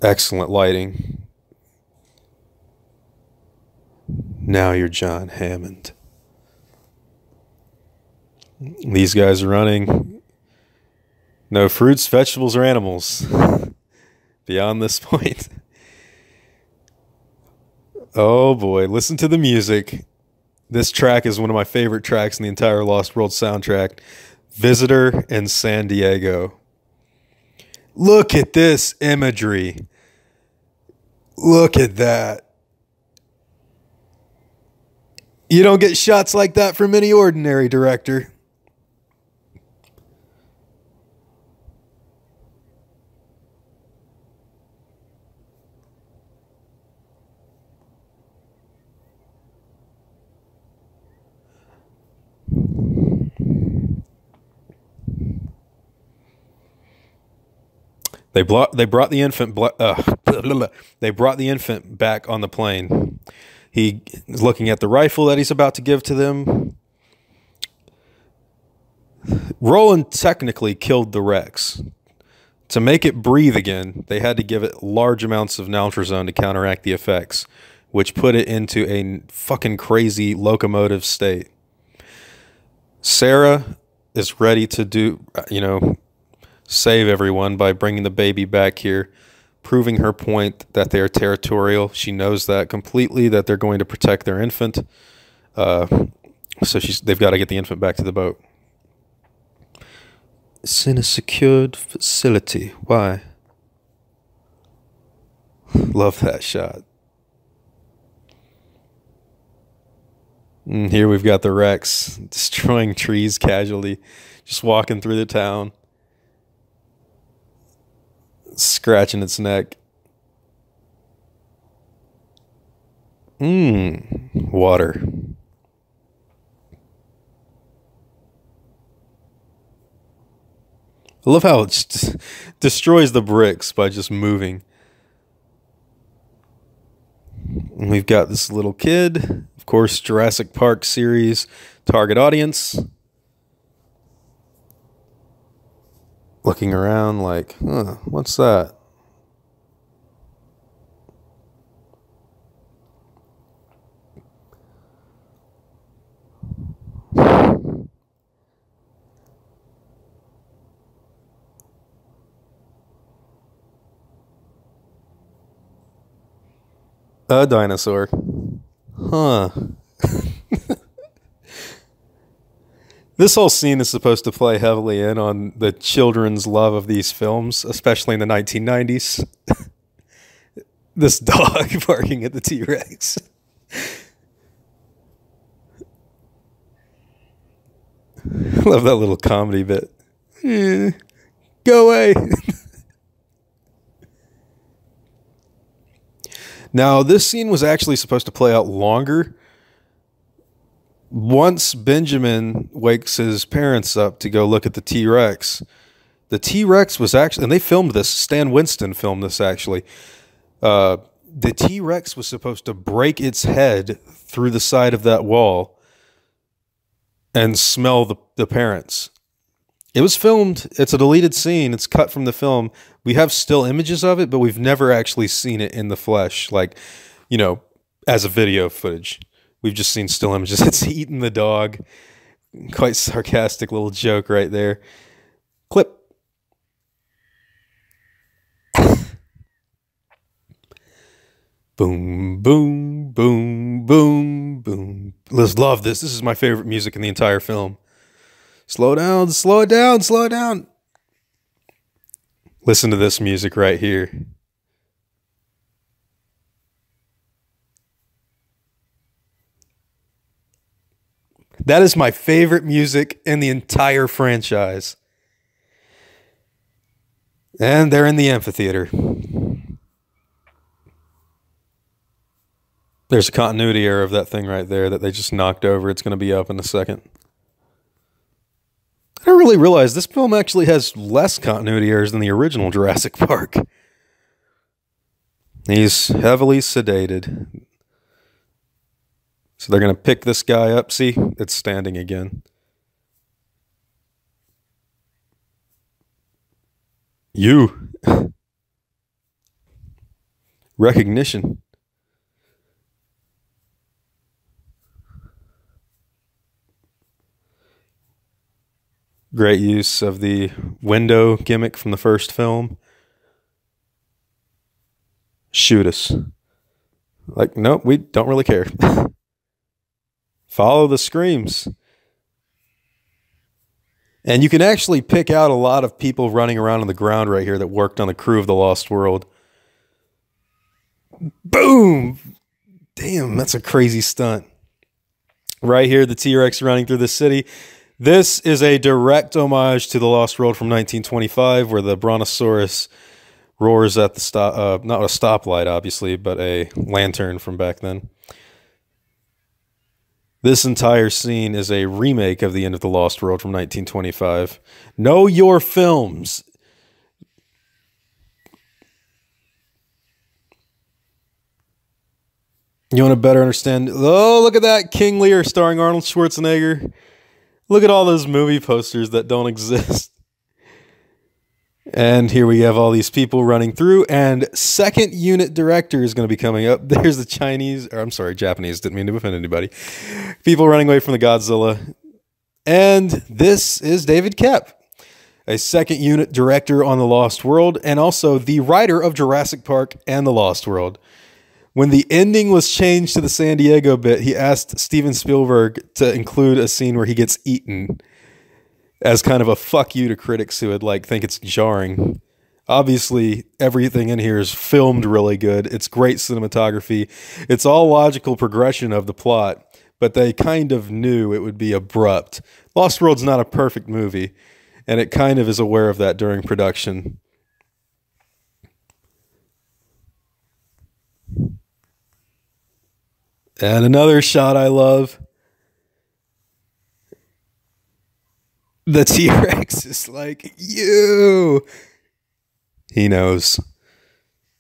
Excellent lighting. Now you're John Hammond. These guys are running. No fruits, vegetables, or animals. Beyond this point. Oh boy, listen to the music. This track is one of my favorite tracks in the entire Lost World soundtrack. Visitor in San Diego. Look at this imagery. Look at that. You don't get shots like that from any ordinary director. They brought the infant. They brought the infant back on the plane. He is looking at the rifle that he's about to give to them. Roland technically killed the Rex. To make it breathe again, they had to give it large amounts of naltrexone to counteract the effects, which put it into a fucking crazy locomotive state. Sarah is ready to do, save everyone by bringing the baby back here, proving her point that they are territorial. She knows that completely, that they're going to protect their infant. So they've got to get the infant back to the boat. It's in a secured facility. Why? Love that shot. And here we've got the Rex destroying trees casually, just walking through the town, scratching its neck. Water. I love how it just destroys the bricks by just moving. And we've got this little kid. Of course, Jurassic Park series, target audience. Looking around like, what's that? A dinosaur. Huh. This whole scene is supposed to play heavily in on the children's love of these films, especially in the 1990s. This dog barking at the T-Rex. Love that little comedy bit. Go away. Now, this scene was actually supposed to play out longer. Once Benjamin wakes his parents up to go look at the T-Rex was actually, and they filmed this, Stan Winston filmed this actually. The T-Rex was supposed to break its head through the side of that wall and smell the parents. It was filmed. It's a deleted scene. It's cut from the film. We have still images of it, but we've never actually seen it in the flesh, like, as a video footage. We've just seen still images. It's eating the dog. Quite sarcastic little joke right there. Clip. Boom, boom, boom, boom, boom. Let's love this. This is my favorite music in the entire film. Slow down, slow it down, slow it down. Listen to this music right here. That is my favorite music in the entire franchise. And they're in the amphitheater. There's a continuity error of that thing right there that they just knocked over. It's going to be up in a second. I didn't really realize this film actually has less continuity errors than the original Jurassic Park. He's heavily sedated. So they're going to pick this guy up. See, it's standing again. You. Recognition. Great use of the window gimmick from the first film. Shoot us. Like, nope, we don't really care. Follow the screams. And you can actually pick out a lot of people running around on the ground right here that worked on the crew of The Lost World. Boom! Damn, that's a crazy stunt. Right here, the T-Rex running through the city. This is a direct homage to The Lost World from 1925, where the Brontosaurus roars at the stop, not a stoplight, obviously, but a lantern from back then. This entire scene is a remake of the end of The Lost World from 1925. Know your films. You want to better understand? Oh, look at that. King Lear starring Arnold Schwarzenegger. Look at all those movie posters that don't exist. And here we have all these people running through, and second unit director is going to be coming up. There's the Japanese, didn't mean to offend anybody. People running away from the Godzilla. And this is David Koepp, a second unit director on The Lost World, and also the writer of Jurassic Park and The Lost World. When the ending was changed to the San Diego bit, he asked Steven Spielberg to include a scene where he gets eaten as kind of a fuck you to critics who would think it's jarring. Obviously, everything in here is filmed really good. It's great cinematography. It's all logical progression of the plot, but they kind of knew it would be abrupt. Lost World's not a perfect movie, and it kind of is aware of that during production. And another shot I love. The T-Rex is like, you. He knows.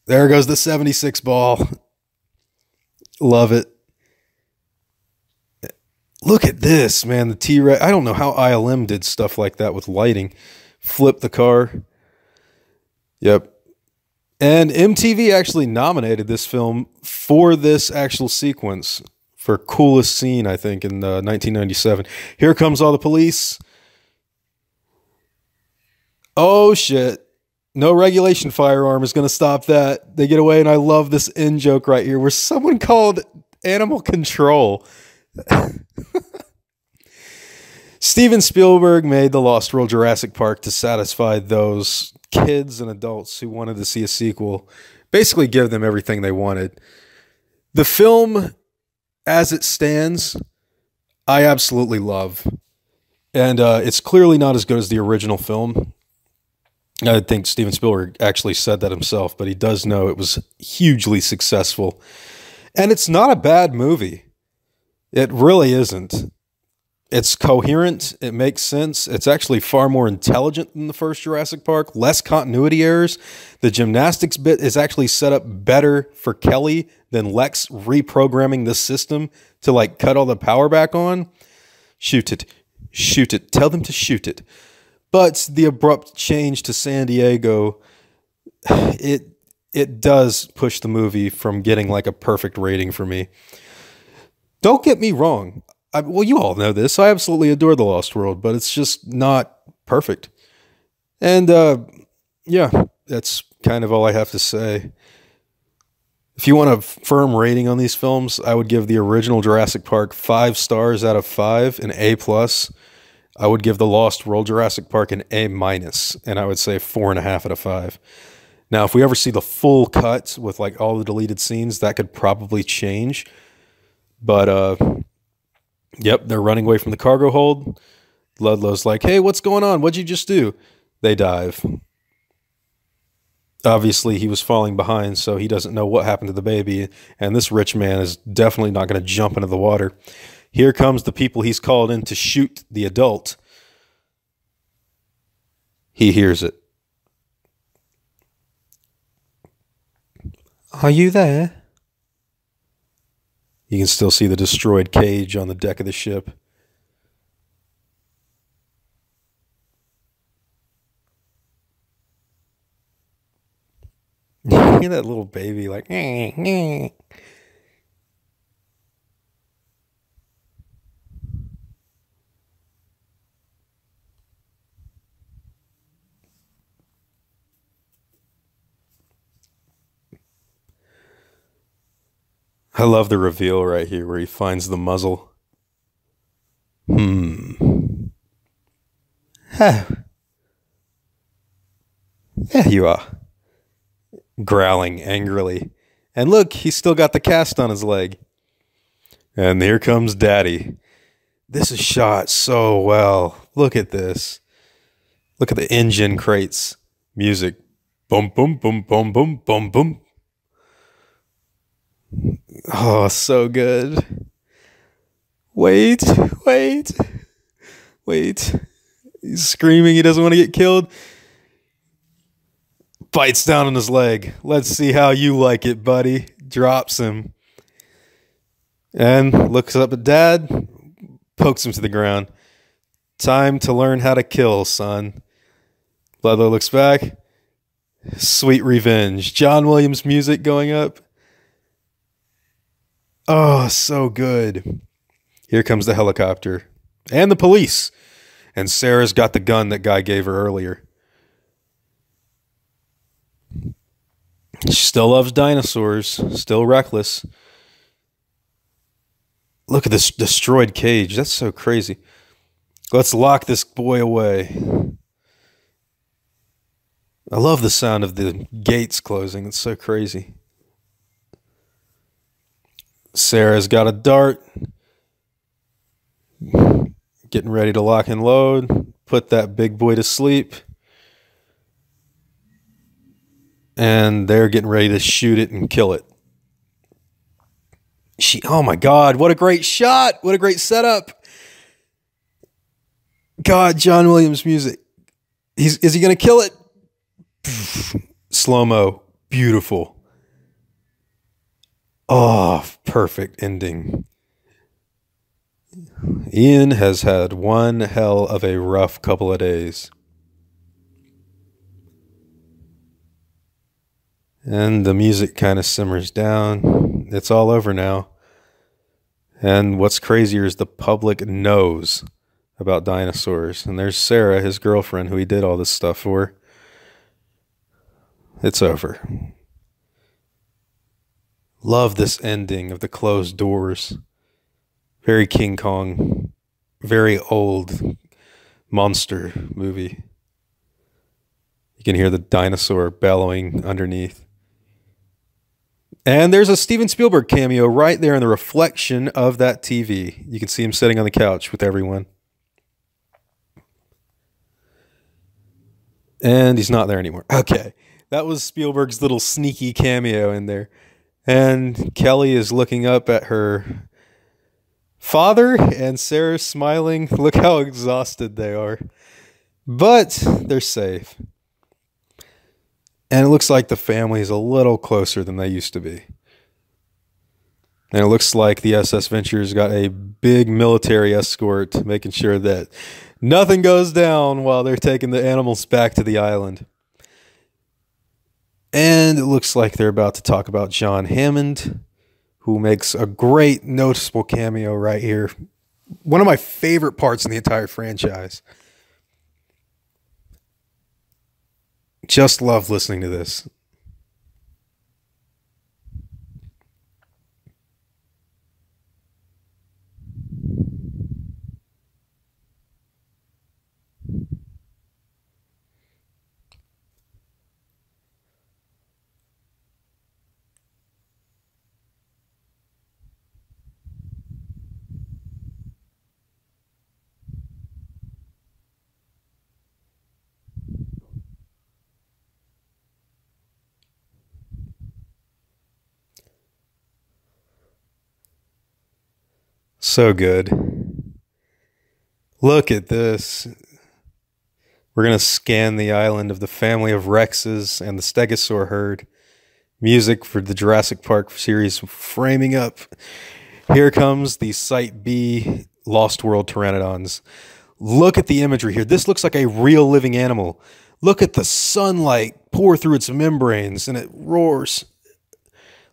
There goes the 76 ball. Love it. Look at this, man. The T-Rex. I don't know how ILM did stuff like that with lighting. Flip the car. Yep. And MTV actually nominated this film for this actual sequence for coolest scene, I think, in 1997. Here comes all the police. Oh, shit. No regulation firearm is going to stop that. They get away, and I love this in joke right here where someone called animal control. Steven Spielberg made The Lost World Jurassic Park to satisfy those kids and adults who wanted to see a sequel, basically give them everything they wanted. The film, as it stands, I absolutely love. And it's clearly not as good as the original film. I think Steven Spielberg actually said that himself, but he does know it was hugely successful. And it's not a bad movie. It really isn't. It's coherent. It makes sense. It's actually far more intelligent than the first Jurassic Park. Less continuity errors. The gymnastics bit is actually set up better for Kelly than Lex reprogramming the system to like cut all the power back on. Shoot it. Shoot it. Tell them to shoot it. But the abrupt change to San Diego, it does push the movie from getting like a perfect rating for me. Don't get me wrong. Well, you all know this. I absolutely adore The Lost World, but it's just not perfect. And yeah, that's kind of all I have to say. If you want a firm rating on these films, I would give the original Jurassic Park 5 stars out of 5, an A+. I would give The Lost World Jurassic Park an A-, and I would say 4.5 out of 5. Now, if we ever see the full cut with like all the deleted scenes, that could probably change. But yep, they're running away from the cargo hold. Ludlow's like, hey, what's going on? What'd you just do? They dive. Obviously, he was falling behind, so he doesn't know what happened to the baby. And this rich man is definitely not going to jump into the water. Here comes the people he's called in to shoot the adult. He hears it. Are you there? You can still see the destroyed cage on the deck of the ship. Look at that little baby like, I love the reveal right here where he finds the muzzle. Oh. There you are. Growling angrily. And look, he's still got the cast on his leg. And here comes Daddy. This is shot so well. Look at this. Look at the engine crates. Music. Boom, boom, boom, boom, boom, boom, boom. Oh, so good. Wait, wait, wait. He's screaming. He doesn't want to get killed. Bites down on his leg. Let's see how you like it, buddy. Drops him. And looks up at Dad. Pokes him to the ground. Time to learn how to kill, son. Ludlow looks back. Sweet revenge. John Williams music going up. Oh, so good. Here comes the helicopter. And the police. And Sarah's got the gun that Guy gave her earlier. She still loves dinosaurs. Still reckless. Look at this destroyed cage. That's so crazy. Let's lock this boy away. I love the sound of the gates closing. It's so crazy. Sarah's got a dart. Getting ready to lock and load. Put that big boy to sleep. And they're getting ready to shoot it and kill it. Oh my God, what a great shot. What a great setup. God, John Williams music. Is he going to kill it? Slow-mo. Beautiful. Oh, perfect ending. Ian has had one hell of a rough couple of days. And the music kind of simmers down. It's all over now. And what's crazier is the public knows about dinosaurs. And there's Sarah, his girlfriend, who he did all this stuff for. It's over. Love this ending of the closed doors. Very King Kong. Very old monster movie. You can hear the dinosaur bellowing underneath. And there's a Steven Spielberg cameo right there in the reflection of that TV. You can see him sitting on the couch with everyone. And he's not there anymore. Okay. That was Spielberg's little sneaky cameo in there. And Kelly is looking up at her father, and Sarah's smiling. Look how exhausted they are. But they're safe. And it looks like the family is a little closer than they used to be. And it looks like the SS Venture's got a big military escort making sure that nothing goes down while they're taking the animals back to the island. And it looks like they're about to talk about John Hammond, who makes a great noticeable cameo right here. One of my favorite parts in the entire franchise. Just love listening to this. So good. Look at this. We're going to scan the island of the family of Rexes and the Stegosaur herd. Music for the Jurassic Park series framing up. Here comes the Site B Lost World Pteranodons. Look at the imagery here. This looks like a real living animal. Look at the sunlight pour through its membranes and it roars.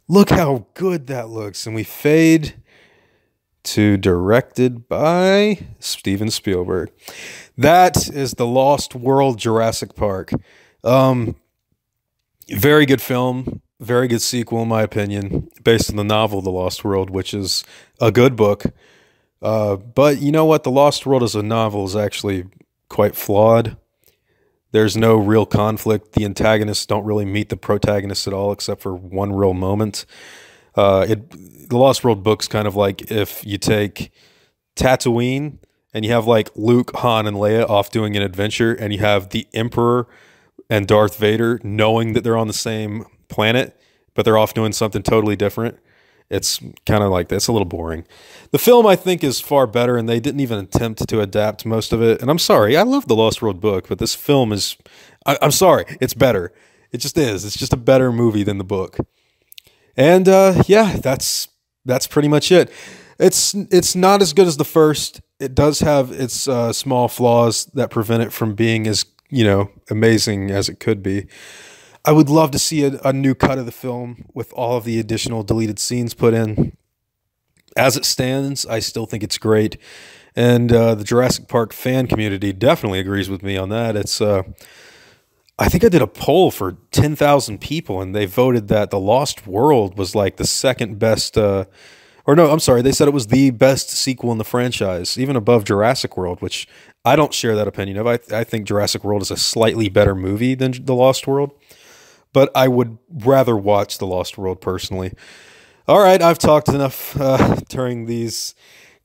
Look how good that looks. And we fade to directed by Steven Spielberg. That is the Lost World Jurassic Park. Very good film. Very good sequel, in my opinion, based on the novel The Lost World, which is a good book. But you know what? The Lost World as a novel is actually quite flawed. There's no real conflict. The antagonists don't really meet the protagonists at all, except for one real moment. The Lost World book's kind of like if you take Tatooine and you have like Luke, Han, and Leia off doing an adventure, and you have the Emperor and Darth Vader knowing that they're on the same planet, but they're off doing something totally different. It's kind of like that's a little boring. The film, I think, is far better, and they didn't even attempt to adapt most of it. And I'm sorry, I love the Lost World book, but this film is, I'm sorry, it's better. It just is. It's just a better movie than the book. And yeah, that's pretty much it. It's not as good as the first. It does have its small flaws that prevent it from being as, amazing as it could be. I would love to see a new cut of the film with all of the additional deleted scenes put in. As it stands, I still think it's great. And the Jurassic Park fan community definitely agrees with me on that. It's I think I did a poll for 10,000 people, and they voted that The Lost World was like the second best, or no, I'm sorry, they said it was the best sequel in the franchise, even above Jurassic World, which I don't share that opinion of. I think Jurassic World is a slightly better movie than The Lost World, but I would rather watch The Lost World personally. All right, I've talked enough during these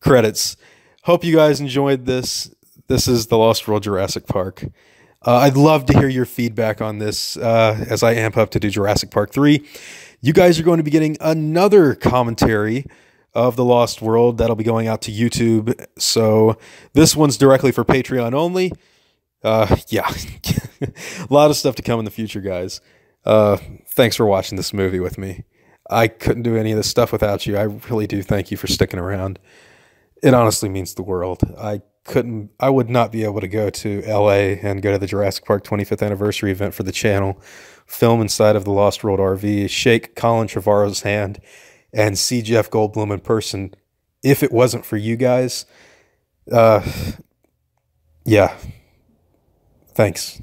credits. Hope you guys enjoyed this. This is The Lost World Jurassic Park. I'd love to hear your feedback on this as I amp up to do Jurassic Park 3. You guys are going to be getting another commentary of The Lost World. That'll be going out to YouTube. So this one's directly for Patreon only. Yeah, a lot of stuff to come in the future, guys. Thanks for watching this movie with me. I couldn't do any of this stuff without you. I really do thank you for sticking around. It honestly means the world. I would not be able to go to LA and go to the Jurassic Park 25th anniversary event for the channel, film inside of the Lost World RV, shake Colin Trevorrow's hand, and see Jeff Goldblum in person if it wasn't for you guys. Yeah. Thanks.